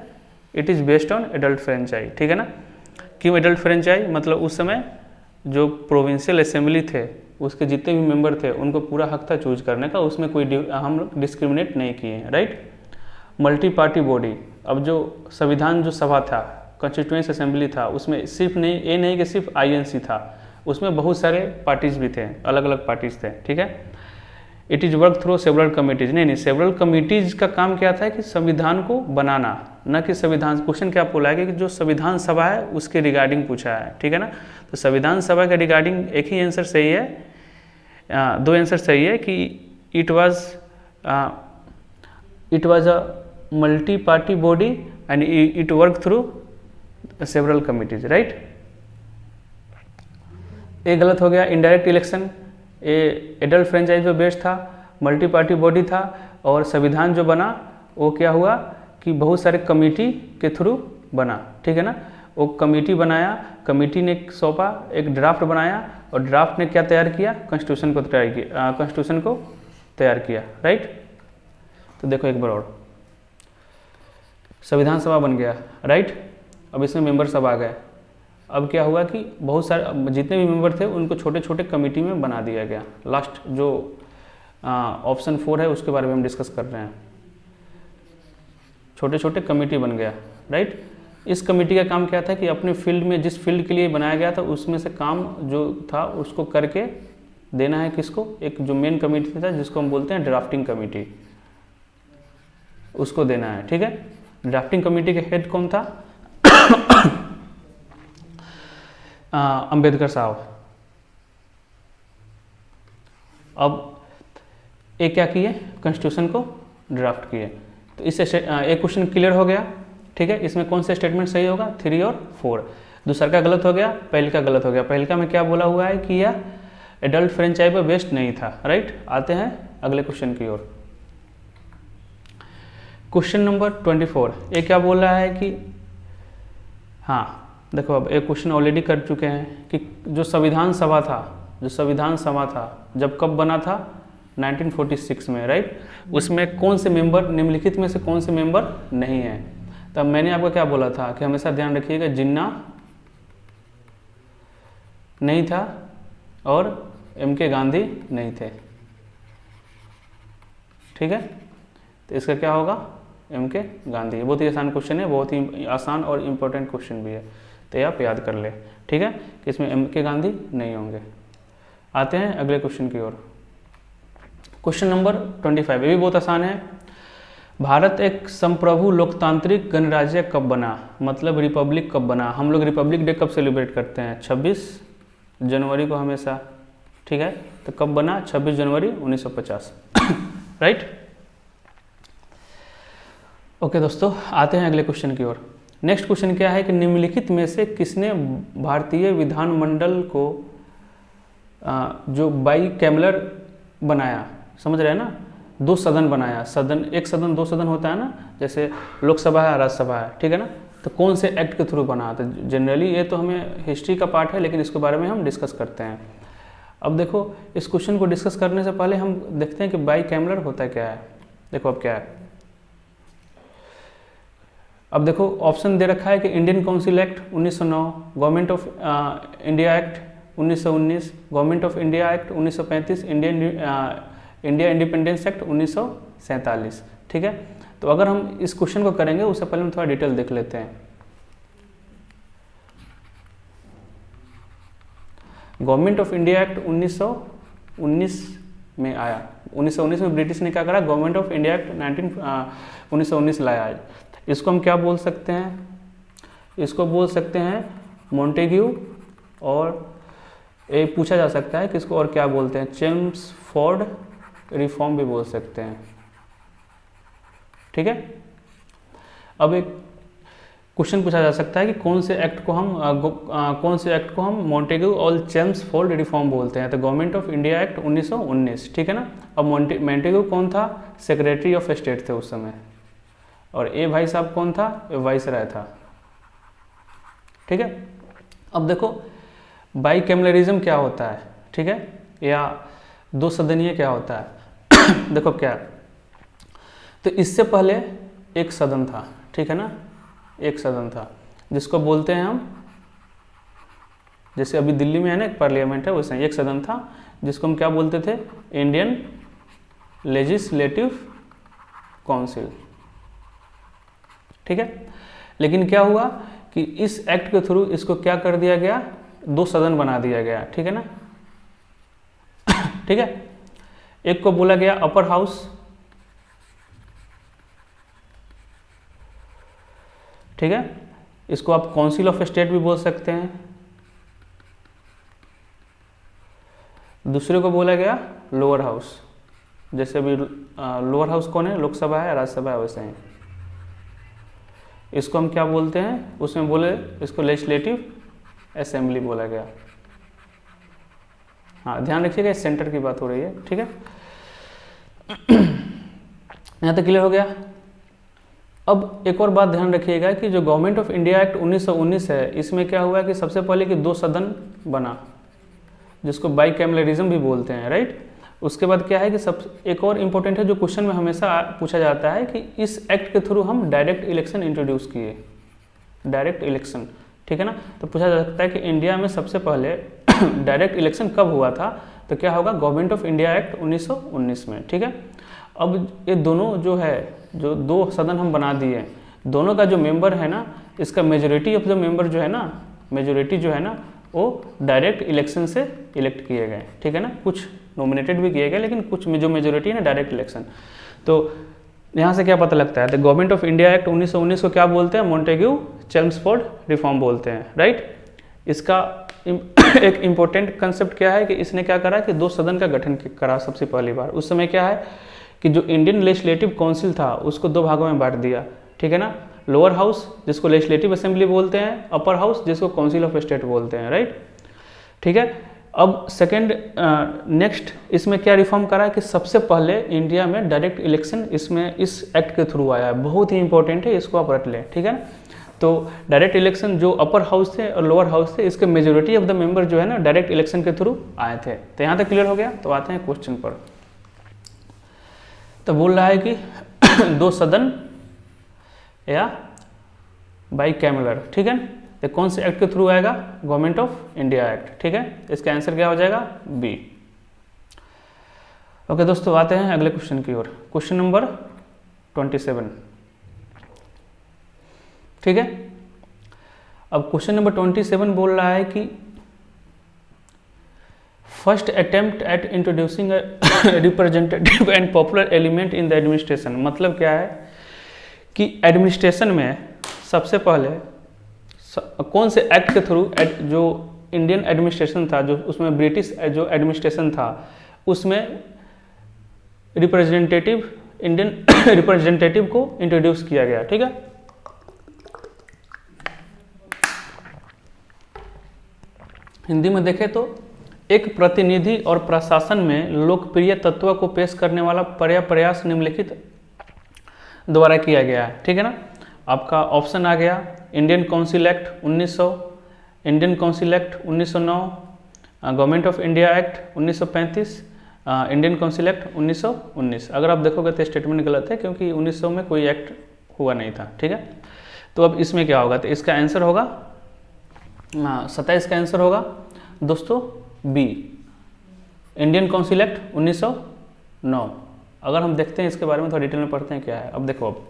It is based on adult franchise, ठीक है ना। क्यों एडल्ट फ्रेंचाइज, मतलब उस समय जो प्रोविंशियल असेंबली थे उसके जितने भी मेंबर थे उनको पूरा हक था चूज करने का, उसमें कोई हम लोग डिस्क्रिमिनेट नहीं किए हैं, राइट। मल्टी पार्टी बॉडी, अब जो संविधान जो सभा था, कॉन्स्टिट्यूएंट असेंबली था, उसमें सिर्फ नहीं, ये नहीं कि सिर्फ INC था, उसमें बहुत सारे पार्टीज भी थे, अलग अलग पार्टीज थे, ठीक है। It is work through several committees, नहीं सेवरल कमिटीज का काम क्या था कि संविधान को बनाना, न कि संविधान। क्वेश्चन क्या बोला है कि जो संविधान सभा है उसके रिगार्डिंग पूछा है, ठीक है ना। तो संविधान सभा के रिगार्डिंग एक ही आंसर सही है, दो आंसर सही है कि it was a multi party body and it work through several committees, right. ये गलत हो गया। इनडायरेक्ट इलेक्शन, ये एडल्ट फ्रेंचाइज पे बेस्ड था, मल्टी पार्टी बॉडी था, और संविधान जो बना वो क्या हुआ कि बहुत सारे कमेटी के थ्रू बना, ठीक है ना। वो कमेटी बनाया, कमेटी ने सौंपा, एक ड्राफ्ट बनाया, और ड्राफ्ट ने क्या तैयार किया, कॉन्स्टिट्यूशन को तैयार किया, राइट। तो देखो एक बार और, संविधान सभा बन गया, राइट। अब इसमें मेंबर सब आ गए। अब क्या हुआ कि बहुत सारे जितने भी मेंबर थे उनको छोटे छोटे कमेटी में बना दिया गया। लास्ट जो ऑप्शन 4 है उसके बारे में हम डिस्कस कर रहे हैं। छोटे छोटे कमेटी बन गया, राइट। इस कमेटी का काम क्या था कि अपने फील्ड में, जिस फील्ड के लिए बनाया गया था उसमें से काम जो था उसको करके देना है किसको, एक जो मेन कमेटी था जिसको हम बोलते हैं ड्राफ्टिंग कमेटी, उसको देना है, ठीक है। ड्राफ्टिंग कमेटी के हेड कौन था, अंबेडकर साहब। अब एक क्या किए, कॉन्स्टिट्यूशन को ड्राफ्ट किए। तो इससे एक क्वेश्चन क्लियर हो गया, ठीक है। इसमें कौन से स्टेटमेंट सही होगा, 3 और 4। दूसरा का गलत हो गया, पहले का गलत हो गया। पहले का में क्या बोला हुआ है कि यह एडल्ट फ्रेंचाइज पर बेस्ड नहीं था, राइट। आते हैं अगले क्वेश्चन की ओर। क्वेश्चन नंबर 24, ये क्या बोल रहा है कि, हाँ देखो अब एक क्वेश्चन ऑलरेडी कर चुके हैं कि जो संविधान सभा था जब कब बना था, 1946 में, राइट। उसमें कौन से मेंबर, निम्नलिखित में से कौन से मेंबर नहीं है। तब मैंने आपको क्या बोला था कि हमेशा ध्यान रखिएगा, जिन्ना नहीं था और MK गांधी नहीं थे, ठीक है। तो इसका क्या होगा, MK गांधी। बहुत ही आसान क्वेश्चन है, बहुत ही आसान और इम्पोर्टेंट क्वेश्चन भी है, तो आप याद कर ले, ठीक है, कि इसमें MK गांधी नहीं होंगे। आते हैं अगले क्वेश्चन की ओर। क्वेश्चन नंबर 25, ये भी बहुत आसान है। भारत एक संप्रभु लोकतांत्रिक गणराज्य कब बना, मतलब रिपब्लिक कब बना। हम लोग रिपब्लिक डे कब सेलिब्रेट करते हैं, 26 जनवरी को हमेशा, ठीक है। तो कब बना, 26 जनवरी 1950, राइट। ओके दोस्तों, आते हैं अगले क्वेश्चन की ओर। नेक्स्ट क्वेश्चन क्या है कि निम्नलिखित में से किसने भारतीय विधानमंडल को जो बाई कैमलर बनाया, समझ रहे हैं ना, 2 सदन बनाया, सदन, एक सदन 2 सदन होता है ना, जैसे लोकसभा है, राज्यसभा है, ठीक है ना, तो कौन से एक्ट के थ्रू बना? तो जनरली ये तो हमें हिस्ट्री का पार्ट है, लेकिन इसके बारे में हम डिस्कस करते हैं। अब देखो, इस क्वेश्चन को डिस्कस करने से पहले हम देखते हैं कि बाई कैमलर होता क्या है। देखो अब क्या है, अब देखो ऑप्शन दे रखा है कि Indian council act 1909, government of India act 1919, government of India act 1935, India independence act 1947, ठीक है। तो अगर हम इस क्वेश्चन को करेंगे उससे पहले हम थोड़ा डिटेल देख लेते हैं। गवर्नमेंट ऑफ इंडिया एक्ट 1919 में आया, 1919 में ब्रिटिश ने क्या करा, गवर्नमेंट ऑफ इंडिया एक्ट 1919 लाया है। इसको हम क्या बोल सकते हैं, इसको बोल सकते हैं मॉन्टेग्यू, और ये पूछा जा सकता है कि इसको और क्या बोलते हैं, चेम्सफोर्ड रिफॉर्म भी बोल सकते हैं, ठीक है। अब एक क्वेश्चन पूछा जा सकता है कि कौन से एक्ट को हम मॉन्टेग्यू और चेम्सफोर्ड रिफॉर्म बोलते हैं, तो गवर्नमेंट ऑफ इंडिया एक्ट 1919, ठीक है ना। अब मॉन्टेग्यू कौन था, सेक्रेटरी ऑफ स्टेट थे उस समय, और ए भाई साहब कौन था, वाइसराय था, ठीक है। अब देखो बाई कैमलरिज्म क्या होता है, ठीक है, या 2 सदनीय क्या होता है। देखो क्या, तो इससे पहले एक सदन था, ठीक है ना, एक सदन था जिसको बोलते हैं हम, जैसे अभी दिल्ली में है ना एक पार्लियामेंट है, वैसे एक सदन था जिसको हम क्या बोलते थे, इंडियन लेजिस्लेटिव काउंसिल, ठीक है। लेकिन क्या हुआ कि इस एक्ट के थ्रू इसको क्या कर दिया गया, 2 सदन बना दिया गया, ठीक है ना। ठीक है, एक को बोला गया अपर हाउस, ठीक है, इसको आप काउंसिल ऑफ स्टेट भी बोल सकते हैं। दूसरे को बोला गया लोअर हाउस, जैसे अभी लोअर हाउस कौन है, लोकसभा है, राज्यसभा है, वैसे ही इसको हम क्या बोलते हैं, उसमें बोले इसको लेजिस्लेटिव असेंबली बोला गया। हाँ ध्यान रखिएगा, इस सेंटर की बात हो रही है, ठीक है। यहाँ तक क्लियर हो गया। अब एक और बात ध्यान रखिएगा कि जो गवर्नमेंट ऑफ इंडिया एक्ट 1919 है, इसमें क्या हुआ कि सबसे पहले कि 2 सदन बना, जिसको बाई कैमलरिज्म भी बोलते हैं, राइट। उसके बाद क्या है कि एक और इम्पोर्टेंट है जो क्वेश्चन में हमेशा पूछा जाता है कि इस एक्ट के थ्रू हम डायरेक्ट इलेक्शन इंट्रोड्यूस किए, डायरेक्ट इलेक्शन, ठीक है ना। तो पूछा जा सकता है कि इंडिया में सबसे पहले डायरेक्ट इलेक्शन कब हुआ था, तो क्या होगा, गवर्नमेंट ऑफ इंडिया एक्ट 1919 में, ठीक है। अब ये दोनों जो है, जो 2 सदन हम बना दिए, दोनों का जो मेंबर है ना, इसका मेजोरिटी ऑफ द मेंबर जो है ना, मेजोरिटी जो है ना, वो डायरेक्ट इलेक्शन से इलेक्ट किए गए, ठीक है ना। कुछ नॉमिनेटेड भी किए गए, लेकिन कुछ में जो मेजोरिटी है ना, डायरेक्ट इलेक्शन। तो यहाँ से क्या पता लगता है, तो गवर्नमेंट ऑफ इंडिया एक्ट 1919 को क्या बोलते हैं, मॉन्टेग्यू चेम्सफोर्ड रिफॉर्म बोलते हैं, राइट। इसका एक इम्पोर्टेंट कंसेप्ट क्या है कि इसने क्या करा कि 2 सदन का गठन करा सबसे पहली बार। उस समय क्या है कि जो इंडियन लेजिस्लेटिव काउंसिल था उसको 2 भागों में बांट दिया, ठीक है ना। लोअर हाउस जिसको लेजिस्लेटिव असेंबली बोलते हैं, अपर हाउस जिसको काउंसिल ऑफ स्टेट बोलते हैं, राइट, ठीक है। अब सेकेंड नेक्स्ट इसमें क्या रिफॉर्म करा है कि सबसे पहले इंडिया में डायरेक्ट इलेक्शन इसमें इस एक्ट के थ्रू आया है, बहुत ही इंपॉर्टेंट है, इसको आप रट लें, ठीक है ना। तो डायरेक्ट इलेक्शन जो अपर हाउस थे और लोअर हाउस थे, इसके मेजोरिटी ऑफ द मेंबर जो है ना डायरेक्ट इलेक्शन के थ्रू आए थे। तो यहाँ तक क्लियर हो गया। तो आते हैं क्वेश्चन पर। तो बोल रहा है कि 2 सदन या बाई कैमलर, ठीक है। तो कौन से एक्ट के थ्रू आएगा, गवर्नमेंट ऑफ इंडिया एक्ट, ठीक है। इसका आंसर क्या हो जाएगा, बी। ओके दोस्तों, आते हैं अगले क्वेश्चन की ओर। क्वेश्चन नंबर 27, ठीक है। अब क्वेश्चन नंबर 27 बोल रहा है कि first attempt at introducing representative and popular element in the administration. मतलब क्या है कि एडमिनिस्ट्रेशन में सबसे पहले कौन से एक्ट के थ्रू जो इंडियन एडमिनिस्ट्रेशन था, जो उसमें ब्रिटिश जो एडमिनिस्ट्रेशन था, उसमें रिप्रेजेंटेटिव इंडियन रिप्रेजेंटेटिव को इंट्रोड्यूस किया गया, ठीक है। हिंदी में देखें तो एक प्रतिनिधि और प्रशासन में लोकप्रिय तत्व को पेश करने वाला प्रयास निम्नलिखित द्वारा किया गया है, ठीक है ना। आपका ऑप्शन आ गया Indian council act 1900, Indian council act 1909, government of India act 1935, Indian council act 1919। अगर आप देखोगे तो स्टेटमेंट गलत है क्योंकि 1900 में कोई एक्ट हुआ नहीं था, ठीक है। तो अब इसमें क्या होगा, तो इसका आंसर होगा 27 का आंसर होगा दोस्तों बी, इंडियन काउंसिल एक्ट 1909। अगर हम देखते हैं इसके बारे में थोड़ा डिटेल में पढ़ते हैं क्या है। अब देखो, अब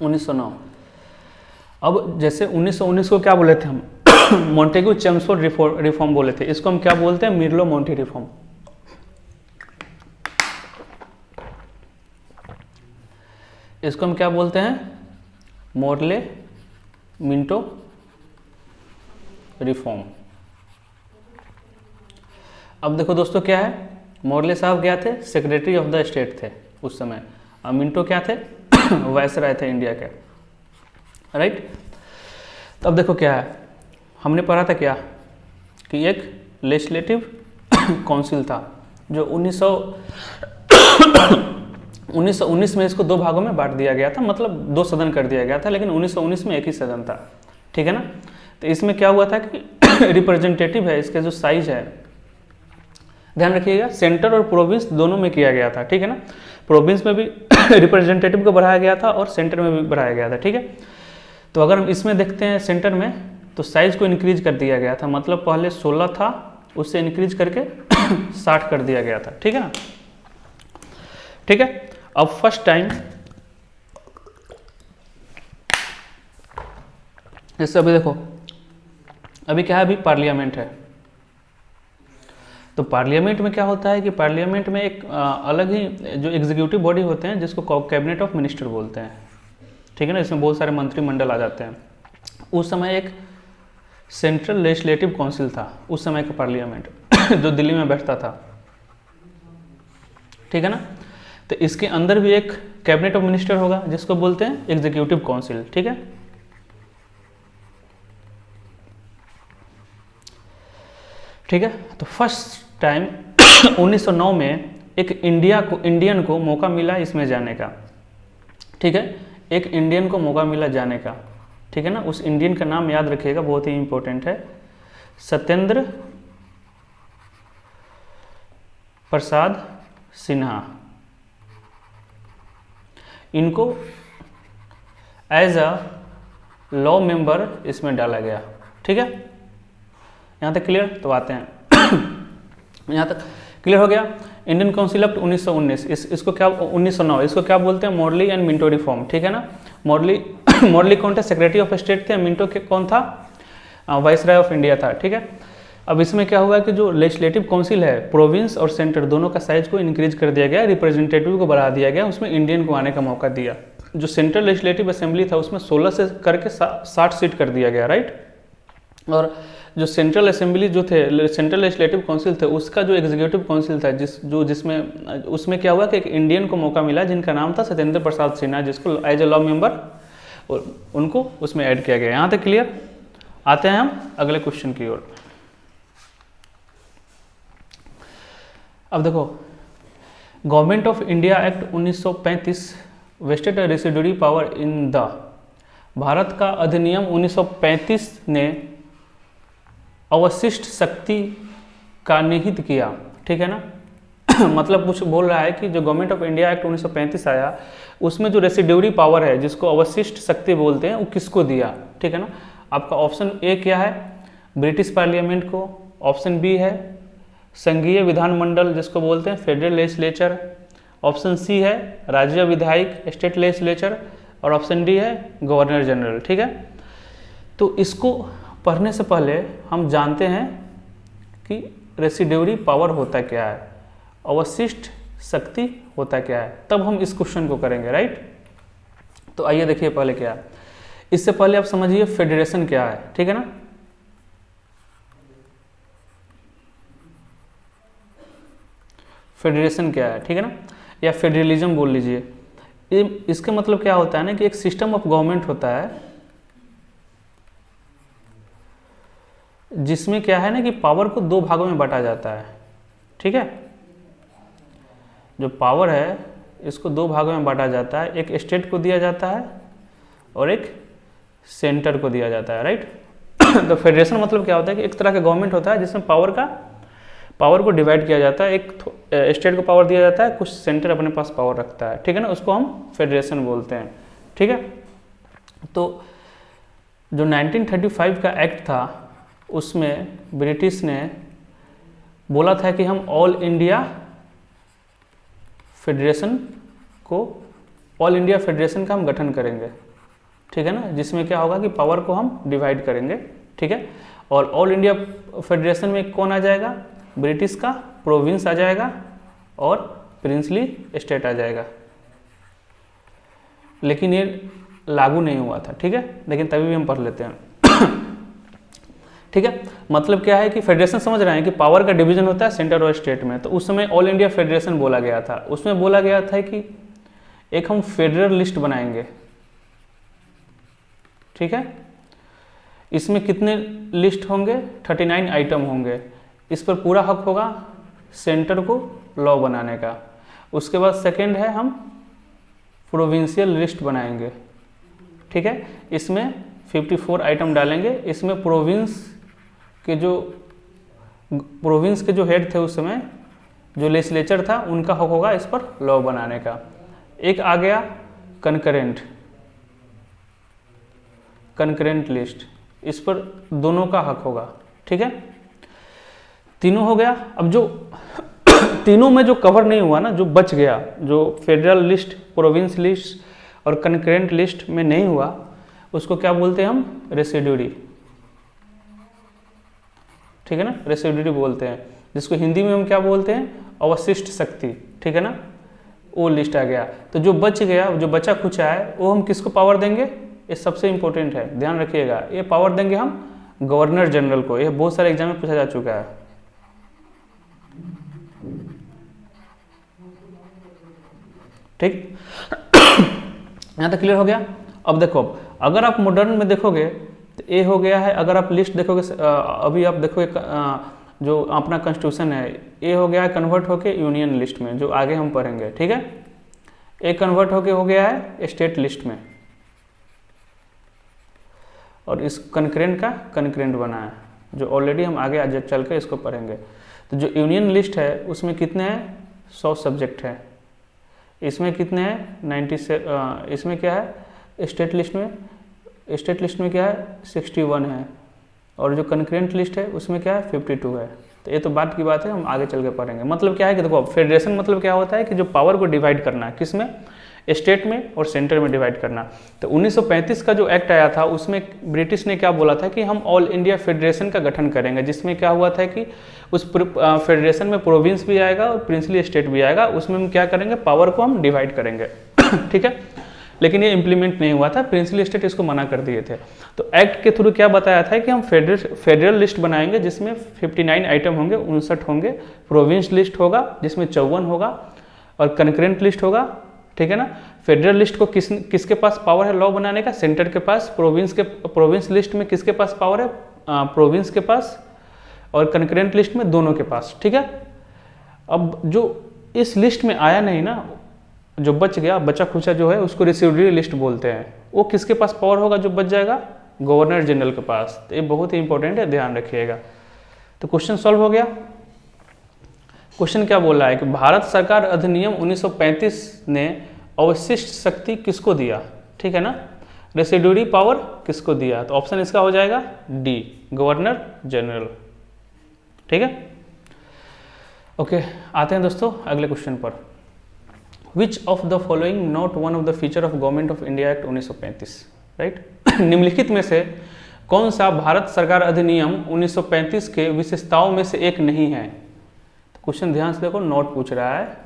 1909। अब जैसे 1919 को क्या बोले थे हम मोंटेग्यू चेम्सफोर्ड रिफॉर्म बोले थे, इसको हम क्या बोलते हैं, मिरलो मोंटी रिफॉर्म। इसको हम क्या बोलते हैं, मोरले मिंटो रिफॉर्म। अब देखो दोस्तों क्या है, मोरले साहब क्या थे, सेक्रेटरी ऑफ द स्टेट थे उस समय, और मिंटो क्या थे वायसराय थे इंडिया के, राइट। तो अब देखो क्या है, हमने पढ़ा था क्या कि एक लेजिस्लेटिव काउंसिल था जो 1919 में इसको दो भागों में बांट दिया गया था, मतलब दो सदन कर दिया गया था, लेकिन 1919 में एक ही सदन था, ठीक है ना। तो इसमें क्या हुआ था कि रिप्रेजेंटेटिव है, इसके जो साइज है ध्यान रखिएगा, सेंटर और प्रोविंस दोनों में किया गया था, ठीक है ना। प्रोविंस में भी रिप्रेजेंटेटिव को बढ़ाया गया था और सेंटर में भी बढ़ाया गया था, ठीक है। तो अगर हम इसमें देखते हैं सेंटर में, तो साइज को इंक्रीज कर दिया गया था, मतलब पहले 16 था उससे इंक्रीज करके 60 कर दिया गया था, ठीक है ना, ठीक है। अब फर्स्ट टाइम जैसे अभी देखो, अभी क्या है, अभी पार्लियामेंट है। तो पार्लियामेंट में क्या होता है कि पार्लियामेंट में एक अलग ही जो एग्जीक्यूटिव बॉडी होते हैं जिसको कैबिनेट ऑफ मिनिस्टर बोलते हैं, ठीक है ना। इसमें बहुत सारे मंत्रिमंडल आ जाते हैं। उस समय एक सेंट्रल लेजिस्लेटिव काउंसिल था उस समय का पार्लियामेंट जो दिल्ली में बैठता था, ठीक है ना। तो इसके अंदर भी एक कैबिनेट ऑफ मिनिस्टर होगा जिसको बोलते हैं एग्जीक्यूटिव काउंसिल, ठीक है। ठीक है, तो फर्स्ट टाइम 1909 में एक इंडियन को मौका मिला इसमें जाने का, ठीक है। एक इंडियन को मौका मिला जाने का, ठीक है ना। उस इंडियन का नाम याद रखिएगा, बहुत ही इंपॉर्टेंट है, सत्येंद्र प्रसाद सिन्हा। इनको एज अ लॉ मेंबर इसमें डाला गया, ठीक है। यहाँ तक क्लियर? तो आते हैं यहाँ तक क्लियर हो गया। इंडियन काउंसिल एक्ट 1919, इसको क्या 1909, इसको क्या बोलते हैं, मॉडली एंड मिंटो रिफॉर्म, ठीक है ना। मॉडली कौन थे, सेक्रेटरी ऑफ स्टेट थे, मिंटो के कौन था, वाइसराय ऑफ इंडिया था, ठीक है। अब इसमें क्या हुआ कि जो लेजिस्लेटिव काउंसिल है, प्रोविंस और सेंटर दोनों का साइज को इंक्रीज कर दिया गया, रिप्रेजेंटेटिव को बढ़ा दिया गया, उसमें इंडियन को आने का मौका दिया। जो सेंट्रल लेजिस्लेटिव असेंबली था उसमें 16 से करके 60 सीट कर दिया गया, राइट। और जो सेंट्रल असेंबली जो थे, सेंट्रल लेजिस्लेटिव काउंसिल थे, उसका जो एग्जीक्यूटिव काउंसिल था जिसमें उसमें क्या हुआ कि एक इंडियन को मौका मिला जिनका नाम था सत्येंद्र प्रसाद सिन्हा, जिसको एज ए लॉ मेंबर उनको उसमें ऐड किया गया। यहाँ तक क्लियर? आते हैं हम अगले क्वेश्चन की ओर। अब देखो, government of India act 1935 vested residuary power in the, Bharat का अधिनियम 1935 ने अवशिष्ट शक्ति का निहित किया, ठीक है ना मतलब कुछ बोल रहा है कि जो गवर्नमेंट ऑफ इंडिया एक्ट 1935 आया उसमें जो रेसिडुअरी पावर है जिसको अवशिष्ट शक्ति बोलते हैं वो किसको दिया, ठीक है ना। आपका ऑप्शन ए क्या है, ब्रिटिश पार्लियामेंट को, ऑप्शन बी है संघीय विधानमंडल जिसको बोलते हैं फेडरल लेजिस्लेचर, ऑप्शन सी है राज्य विधायिक स्टेट लेजिस्लेचर, और ऑप्शन डी है गवर्नर जनरल, ठीक है। तो इसको पढ़ने से पहले हम जानते हैं कि रेसिडुअरी पावर होता क्या है, अवशिष्ट शक्ति होता क्या है, तब हम इस क्वेश्चन को करेंगे, राइट। तो आइए देखिए पहले क्या है, इससे पहले आप समझिए फेडरेशन क्या है, ठीक है ना। फेडरेशन क्या है, ठीक है ना, या फेडरलिज्म बोल लीजिए। इसके मतलब क्या होता है ना कि एक सिस्टम ऑफ गवर्नमेंट होता है जिसमें क्या है ना कि पावर को दो भागों में बांटा जाता है। ठीक है, जो पावर है इसको दो भागों में बांटा जाता है, एक स्टेट को दिया जाता है और एक सेंटर को दिया जाता है, राइट। तो फेडरेशन मतलब क्या होता है कि एक तरह का गवर्नमेंट होता है जिसमें पावर को डिवाइड किया जाता है, एक स्टेट को पावर दिया जाता है, कुछ सेंटर अपने पास पावर रखता है, ठीक है ना, उसको हम फेडरेशन बोलते हैं। ठीक है, तो जो 1935 का एक्ट था उसमें ब्रिटिश ने बोला था कि हम ऑल इंडिया फेडरेशन का हम गठन करेंगे, ठीक है ना, जिसमें क्या होगा कि पावर को हम डिवाइड करेंगे। ठीक है, और ऑल इंडिया फेडरेशन में कौन आ जाएगा, ब्रिटिश का प्रोविंस आ जाएगा और प्रिंसली स्टेट आ जाएगा। लेकिन ये लागू नहीं हुआ था, ठीक है, लेकिन तभी भी हम पढ़ लेते हैं। ठीक है, मतलब क्या है कि फेडरेशन समझ रहे हैं कि पावर का डिवीजन होता है सेंटर और स्टेट में। तो उस समय ऑल इंडिया फेडरेशन बोला गया था, उसमें बोला गया था कि एक हम फेडरल लिस्ट बनाएंगे। ठीक है, इसमें कितने लिस्ट होंगे, 39 आइटम होंगे। इस पर पूरा हक होगा सेंटर को लॉ बनाने का। उसके बाद सेकंड है हम प्रोविंशियल लिस्ट बनाएंगे। ठीक है, इसमें 54 आइटम डालेंगे। इसमें प्रोविंस के जो हेड थे उस समय, जो लेजिस्लेचर था, उनका हक होगा इस पर लॉ बनाने का। एक आ गया कंकरेंट लिस्ट, इस पर दोनों का हक होगा। ठीक है, तीनों हो गया। अब जो तीनों में जो कवर नहीं हुआ ना, जो बच गया, जो फेडरल लिस्ट, प्रोविंस लिस्ट और कंकरेंट लिस्ट में नहीं हुआ, उसको क्या बोलते हैं हम, रेसिड्यूरी। ठीक है ना, रेसिड्यूरी बोलते हैं, जिसको हिंदी में हम क्या बोलते हैं, अवशिष्ट शक्ति। ठीक है ना, वो लिस्ट आ गया। तो जो बच गया, जो बचा खुचा है, वो हम किसको पावर देंगे, ये सबसे इंपॉर्टेंट है, ध्यान रखिएगा। ये पावर देंगे हम गवर्नर जनरल को। ये बहुत सारे एग्जाम में पूछा जा चुका है। ठीक, यहाँ तक क्लियर हो गया। अब देखो, अगर आप मॉडर्न में देखोगे तो ये हो गया है। अगर आप लिस्ट देखोगे, अभी आप देखोगे जो अपना कॉन्स्टिट्यूशन है, ये हो गया है कन्वर्ट होके यूनियन लिस्ट में, जो आगे हम पढ़ेंगे। ठीक है, एक कन्वर्ट होके हो गया है स्टेट लिस्ट में, और इस कंकरेंट का कंकरेंट बना है, जो ऑलरेडी हम आगे आज चल के इसको पढ़ेंगे। तो जो यूनियन लिस्ट है उसमें कितने हैं, 100 सब्जेक्ट है। इसमें कितने हैं, 97। इसमें क्या है, स्टेट लिस्ट में क्या है, 61 है। और जो कंकरेंट लिस्ट है उसमें क्या है, 52 है। तो ये तो बात की बात है, हम आगे चल के पढ़ेंगे। मतलब क्या है कि देखो, फेडरेशन मतलब क्या होता है कि जो पावर को डिवाइड करना है, किस में, स्टेट में और सेंटर में डिवाइड करना। तो 1935 का जो एक्ट आया था उसमें ब्रिटिश ने क्या बोला था कि हम ऑल इंडिया फेडरेशन का गठन करेंगे, जिसमें क्या हुआ था कि उस फेडरेशन में प्रोविंस भी आएगा और प्रिंसली स्टेट भी आएगा। उसमें हम क्या करेंगे, पावर को हम डिवाइड करेंगे। ठीक है, लेकिन ये इम्प्लीमेंट नहीं हुआ था, प्रिंसली स्टेट इसको मना कर दिए थे। तो एक्ट के थ्रू क्या बताया था कि हम फेडरल लिस्ट बनाएंगे, जिसमें 59 आइटम होंगे, 59 होंगे। प्रोविंस लिस्ट होगा जिसमें 54 होगा, और कंकरेंट लिस्ट होगा। ठीक है ना, फेडरल लिस्ट को किसके पास पावर है लॉ बनाने का, सेंटर के पास। प्रोविंस लिस्ट में किसके पास पावर है, प्रोविंस के पास, और कंकरेंट लिस्ट में दोनों के पास। ठीक है, अब जो इस लिस्ट में आया नहीं ना, जो बच गया, बचा खुचा जो है, उसको रेसिड्यूरी लिस्ट बोलते हैं। वो किसके पास पावर होगा जो बच जाएगा, गवर्नर जनरल के पास। तो ये बहुत ही इंपॉर्टेंट है, ध्यान रखिएगा। तो क्वेश्चन सॉल्व हो गया। क्वेश्चन क्या बोल रहा है कि भारत सरकार अधिनियम 1935 ने अवशिष्ट शक्ति किसको दिया। ठीक है ना, रेसिड्यूरी पावर किसको दिया। तो ऑप्शन इसका हो जाएगा डी, गवर्नर जनरल। ठीक है, ओके, आते हैं दोस्तों अगले क्वेश्चन पर। Which of the following not one of the feature of government of India act 1935, right. निम्नलिखित में से कौन सा भारत सरकार अधिनियम 1935 के विशेषताओं में से एक नहीं है। तो क्वेश्चन ध्यान से देखो, नॉट पूछ रहा है,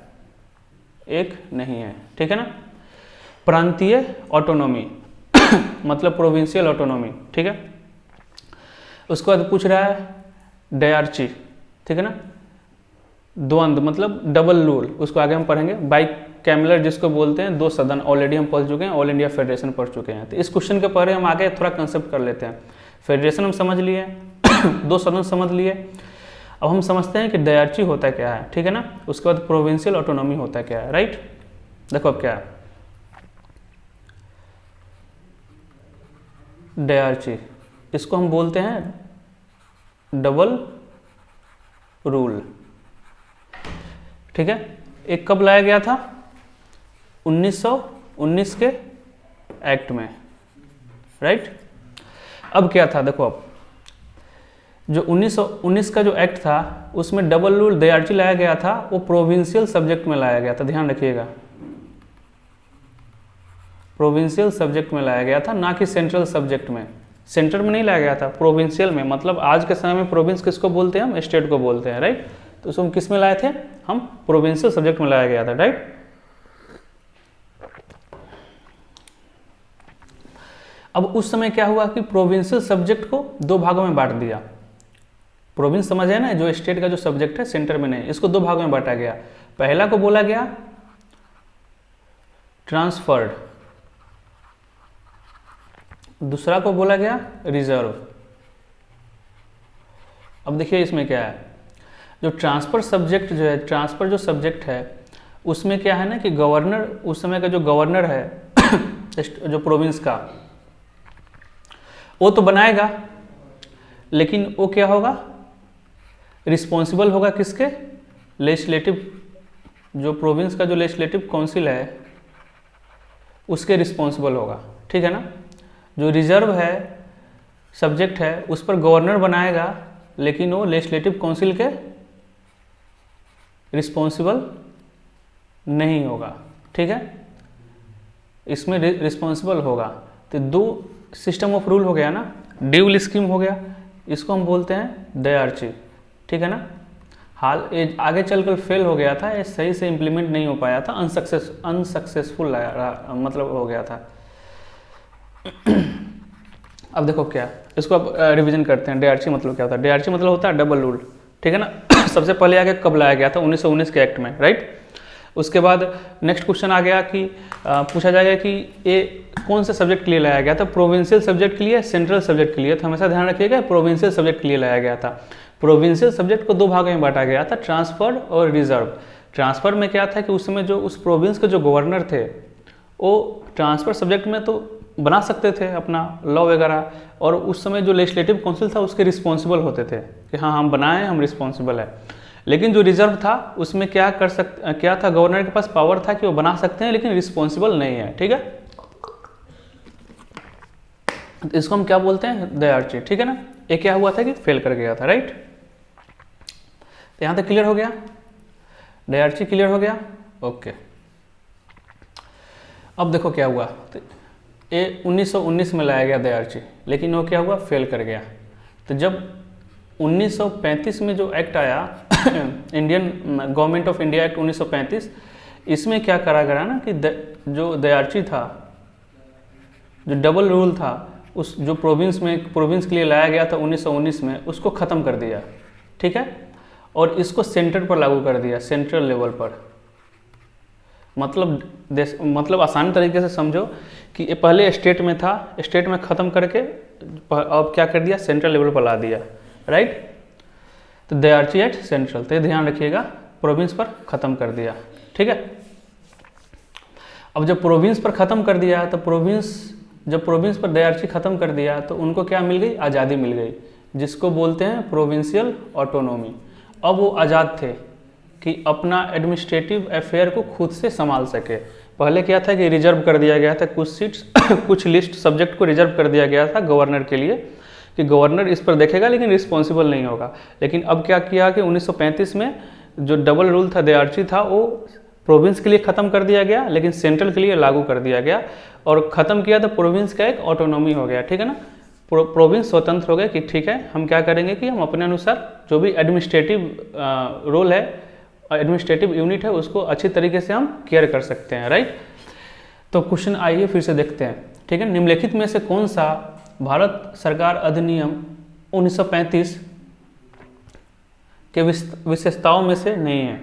एक नहीं है। ठीक है ना, प्रांतीय ऑटोनॉमी मतलब प्रोविंशियल ऑटोनॉमी। ठीक है, उसके बाद पूछ रहा है डायरची। ठीक है ना, द्वंद्व मतलब डबल रूल, उसको आगे हम पढ़ेंगे। बाई कैमलर जिसको बोलते हैं, दो सदन, ऑलरेडी हम पढ़ चुके हैं, ऑल इंडिया फेडरेशन पढ़ चुके हैं। तो इस क्वेश्चन के पहले हम आगे थोड़ा कंसेप्ट कर लेते हैं। फेडरेशन हम समझ लिए, दो सदन समझ लिए, अब हम समझते हैं कि डायरची होता क्या है, ठीक है ना। उसके बाद प्रोविंशियल ऑटोनॉमी होता क्या है, राइट। देखो अब क्या है डायरची, इसको हम बोलते हैं डबल रूल, ठीक है। एक कब लाया गया था, 1919 के एक्ट में, राइट। अब क्या था, देखो अब जो 1919 का जो एक्ट था उसमें डबल रूल डायरची लाया गया था, वो प्रोविंशियल सब्जेक्ट में लाया गया था, ध्यान रखिएगा, प्रोविंशियल सब्जेक्ट में लाया गया था, ना कि सेंट्रल सब्जेक्ट में। सेंटर में नहीं लाया गया था, प्रोविंशियल में। मतलब आज के समय में प्रोविंस किसको बोलते हैं, हम स्टेट को बोलते हैं, राइट। तो उसको हम किस में लाए थे, हम प्रोविंशियल सब्जेक्ट में लाया गया था, राइट। अब उस समय क्या हुआ कि प्रोविंशियल सब्जेक्ट को दो भागों में बांट दिया। प्रोविंस समझ है ना, जो स्टेट का जो सब्जेक्ट है, सेंटर में नहीं, इसको दो भागों में बांटा गया। पहला को बोला गया ट्रांसफर्ड, दूसरा को बोला गया रिजर्व। अब देखिए इसमें क्या है, जो ट्रांसफर सब्जेक्ट जो है, ट्रांसफर जो सब्जेक्ट है उसमें क्या है ना कि गवर्नर, उस समय का जो गवर्नर है जो प्रोविंस का, वो तो बनाएगा, लेकिन वो क्या होगा, रिस्पॉन्सिबल होगा किसके, लेजिस्लेटिव, जो प्रोविंस का जो लेजिस्लेटिव काउंसिल है उसके रिस्पॉन्सिबल होगा, ठीक है ना। जो रिजर्व है सब्जेक्ट है उस पर गवर्नर बनाएगा, लेकिन वो लेजिस्लेटिव काउंसिल के रिस्पॉन्सिबल नहीं होगा, ठीक है। इसमें रिस्पॉन्सिबल होगा। तो दो सिस्टम ऑफ रूल हो गया ना, ड्यूल स्कीम हो गया, इसको हम बोलते हैं डायरची, ठीक है ना। हाल ये आगे चलकर फेल हो गया था, ये सही से इम्प्लीमेंट नहीं हो पाया था, अनसक्सेसफुल मतलब हो गया था। अब देखो क्या, इसको अब रिवीजन करते हैं। डायरची मतलब क्या होता है, डायरची मतलब होता है डबल रूल, ठीक है ना। सबसे पहले आगे कब लाया गया था, 1919 के एक्ट में, राइट। उसके बाद नेक्स्ट क्वेश्चन आ गया कि पूछा जाएगा कि ये कौन से सब्जेक्ट के लिए लाया गया था, प्रोविंशियल सब्जेक्ट के लिए, सेंट्रल सब्जेक्ट के लिए। तो हमेशा ध्यान रखिएगा प्रोविंशियल सब्जेक्ट के लिए लाया गया था। प्रोविंशियल सब्जेक्ट को दो भागों में बांटा गया था, ट्रांसफर और रिजर्व। ट्रांसफर में क्या था कि उस समय जो उस प्रोविंस के जो गवर्नर थे वो ट्रांसफर सब्जेक्ट में तो बना सकते थे अपना लॉ वगैरह, और उस समय जो लेजिस्लेटिव काउंसिल था उसके रिस्पॉन्सिबल होते थे कि हाँ हम बनाएं, हम रिस्पॉन्सिबल है। लेकिन जो रिजर्व था उसमें क्या था, गवर्नर के पास पावर था कि वो बना सकते हैं लेकिन रिस्पॉन्सिबल नहीं है, ठीक है। तो इसको हम क्या बोलते हैं, डायरची, ठीक है ना। ये क्या हुआ था कि फेल कर गया था, राइट। तो यहाँ तक क्लियर हो गया, डायरची क्लियर हो गया, ओके। अब देखो क्या हुआ, तो ये 1919 में लाया गया डायरची, लेकिन वो क्या हुआ, फेल कर गया। तो जब 1935 में जो एक्ट आया Indian government of India act 1935, इसमें क्या करा गया ना कि जो डायरची था, जो डबल रूल था, उस जो प्रोविंस के लिए लाया गया था 1919 में, उसको ख़त्म कर दिया, ठीक है। और इसको सेंटर पर लागू कर दिया, सेंट्रल लेवल पर। मतलब आसान तरीके से समझो कि ये पहले स्टेट में था, स्टेट में ख़त्म करके अब क्या कर दिया, सेंट्रल लेवल पर ला दिया, राइट। तो डायरची एट सेंट्रल, तो ध्यान रखिएगा, प्रोविंस पर ख़त्म कर दिया, ठीक है। अब जब प्रोविंस पर ख़त्म कर दिया तो जब प्रोविंस पर डायरची ख़त्म कर दिया तो उनको क्या मिल गई, आज़ादी मिल गई, जिसको बोलते हैं प्रोविंशियल ऑटोनॉमी। अब वो आज़ाद थे कि अपना एडमिनिस्ट्रेटिव अफेयर को खुद से संभाल सके। पहले क्या था कि रिजर्व कर दिया गया था कुछ सीट्स कुछ लिस्ट सब्जेक्ट को रिजर्व कर दिया गया था गवर्नर के लिए कि गवर्नर इस पर देखेगा लेकिन रिस्पॉन्सिबल नहीं होगा। लेकिन अब क्या किया कि 1935 में जो डबल रूल था, डायरची था, वो प्रोविंस के लिए ख़त्म कर दिया गया, लेकिन सेंट्रल के लिए लागू कर दिया गया। और ख़त्म किया तो प्रोविंस का एक ऑटोनॉमी हो गया, ठीक है ना। प्रोविंस स्वतंत्र हो गए कि ठीक है, हम क्या करेंगे कि हम अपने अनुसार जो भी एडमिनिस्ट्रेटिव रोल है, एडमिनिस्ट्रेटिव यूनिट है, उसको अच्छी तरीके से हम केयर कर सकते हैं, राइट। तो क्वेश्चन आइए फिर से देखते हैं, ठीक है। निम्नलिखित में से कौन सा भारत सरकार अधिनियम 1935 के विशेषताओं में से नहीं है।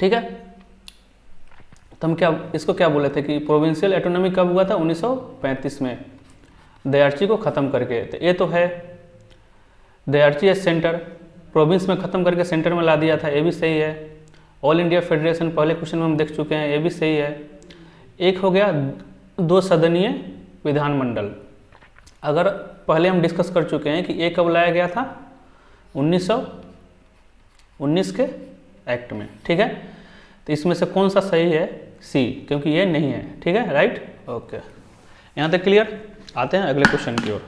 ठीक है, तो हम इसको क्या बोले थे कि प्रोविंशियल ऑटोनॉमी कब हुआ था? 1935 में, दयार्ची को ख़त्म करके। तो ये तो है, दयार्ची सेंटर, प्रोविंस में ख़त्म करके सेंटर में ला दिया था, ये भी सही है। ऑल इंडिया फेडरेशन पहले क्वेश्चन में हम देख चुके हैं, ये भी सही है। एक हो गया 2 सदनीय विधानमंडल, अगर पहले हम डिस्कस कर चुके हैं कि ये कब लाया गया था? 1919 के एक्ट में। ठीक है, तो इसमें से कौन सा सही है? सी, क्योंकि ये नहीं है। ठीक है, राइट, ओके, यहाँ तक क्लियर। आते हैं अगले क्वेश्चन की ओर।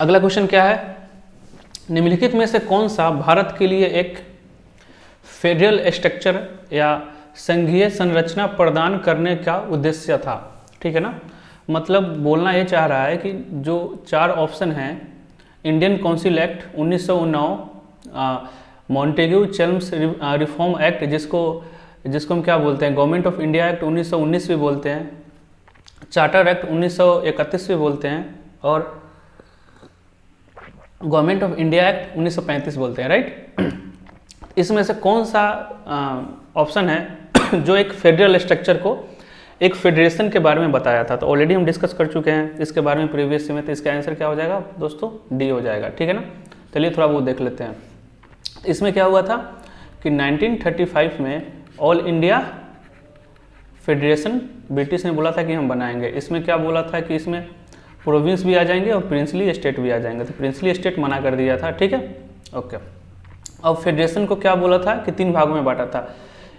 अगला क्वेश्चन क्या है? निम्नलिखित में से कौन सा भारत के लिए एक फेडरल स्ट्रक्चर या संघीय संरचना प्रदान करने का उद्देश्य था? ठीक है ना, मतलब बोलना ये चाह रहा है कि जो 4 ऑप्शन हैं, Indian council act 1919, Montagu Chelmsford reform act जिसको हम क्या बोलते हैं, गवर्नमेंट ऑफ इंडिया एक्ट 1919 भी बोलते हैं, चार्टर एक्ट 1931 भी बोलते हैं, और गवर्नमेंट ऑफ इंडिया एक्ट 1935 बोलते हैं, राइट। इसमें से कौन सा ऑप्शन है जो एक फेडरल स्ट्रक्चर को, एक फेडरेशन के बारे में बताया था? तो ऑलरेडी हम डिस्कस कर चुके हैं इसके बारे में प्रीवियस में, तो इसका आंसर क्या हो जाएगा दोस्तों? डी हो जाएगा। ठीक है ना, चलिए थोड़ा वो देख लेते हैं। इसमें क्या हुआ था कि 1935 में ऑल इंडिया फेडरेशन ब्रिटिश ने बोला था कि हम बनाएंगे। इसमें क्या बोला था कि इसमें प्रोविंस भी आ जाएंगे और प्रिंसली स्टेट भी आ जाएंगे, तो प्रिंसली स्टेट मना कर दिया था। ठीक है, ओके। अब फेडरेशन को क्या बोला था कि 3 भागों में बांटा था।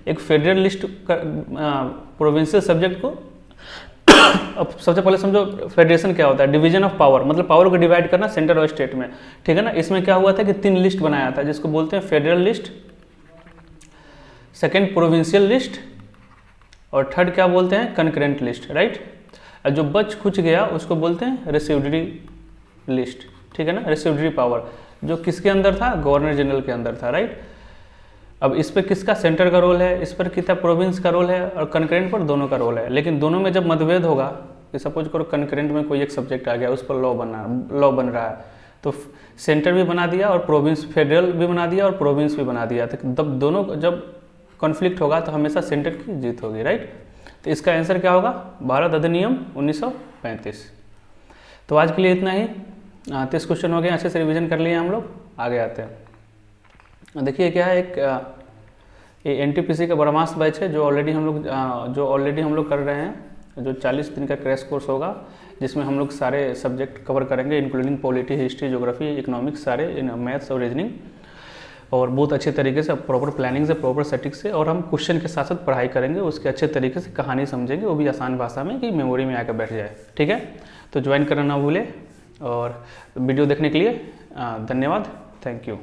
एक फेडरल लिस्ट प्रोविंशियल सब्जेक्ट को अब सबसे पहले समझो फेडरेशन क्या होता है, डिवीजन ऑफ पावर, मतलब पावर को डिवाइड करना सेंटर और स्टेट में। ठीक है ना, इसमें क्या हुआ था कि 3 लिस्ट बनाया था जिसको बोलते हैं federal list, second provincial list, और थर्ड क्या बोलते हैं, कंकरेंट लिस्ट, राइट। और जो बच खुच गया उसको बोलते हैं रेसिड्यूरी लिस्ट। ठीक है ना, रेसिड्यूरी पावर जो किसके अंदर था, गवर्नर जनरल के अंदर था, राइट। अब इस पर किसका सेंटर का रोल है, इस पर कितना प्रोविंस का रोल है, और कंकरेंट पर दोनों का रोल है। लेकिन दोनों में जब मतभेद होगा, कि सपोज करो कंकरेंट में कोई एक सब्जेक्ट आ गया, उस पर लॉ बन रहा है, तो सेंटर भी बना दिया और प्रोविंस, फेडरल भी बना दिया और प्रोविंस भी बना दिया। तो तब दोनों जब कॉन्फ्लिक्ट होगा तो हमेशा सेंटर की जीत होगी, राइट। तो इसका आंसर क्या होगा, भारत अधिनियम 1935। तो आज के लिए इतना ही, 30 क्वेश्चन हो गए, अच्छे से रिवीजन कर लिए हम लोग। आगे आते हैं, देखिए क्या है, एक ये एनटीपीसी का ब्रह्मास्त्र बैच है जो ऑलरेडी हम लोग कर रहे हैं, जो 40 दिन का क्रैश कोर्स होगा, जिसमें हम लोग सारे सब्जेक्ट कवर करेंगे, including polity, history, geography, economics, सारे मैथ्स और रीजनिंग, और बहुत अच्छे तरीके से, प्रॉपर प्लानिंग से, प्रॉपर सेटिंग से, और हम क्वेश्चन के साथ साथ पढ़ाई करेंगे, उसके अच्छे तरीके से कहानी समझेंगे, वो भी आसान भाषा में कि मेमोरी में आकर बैठ जाए। ठीक है, तो ज्वाइन करना ना भूले, और वीडियो देखने के लिए धन्यवाद, थैंक यू।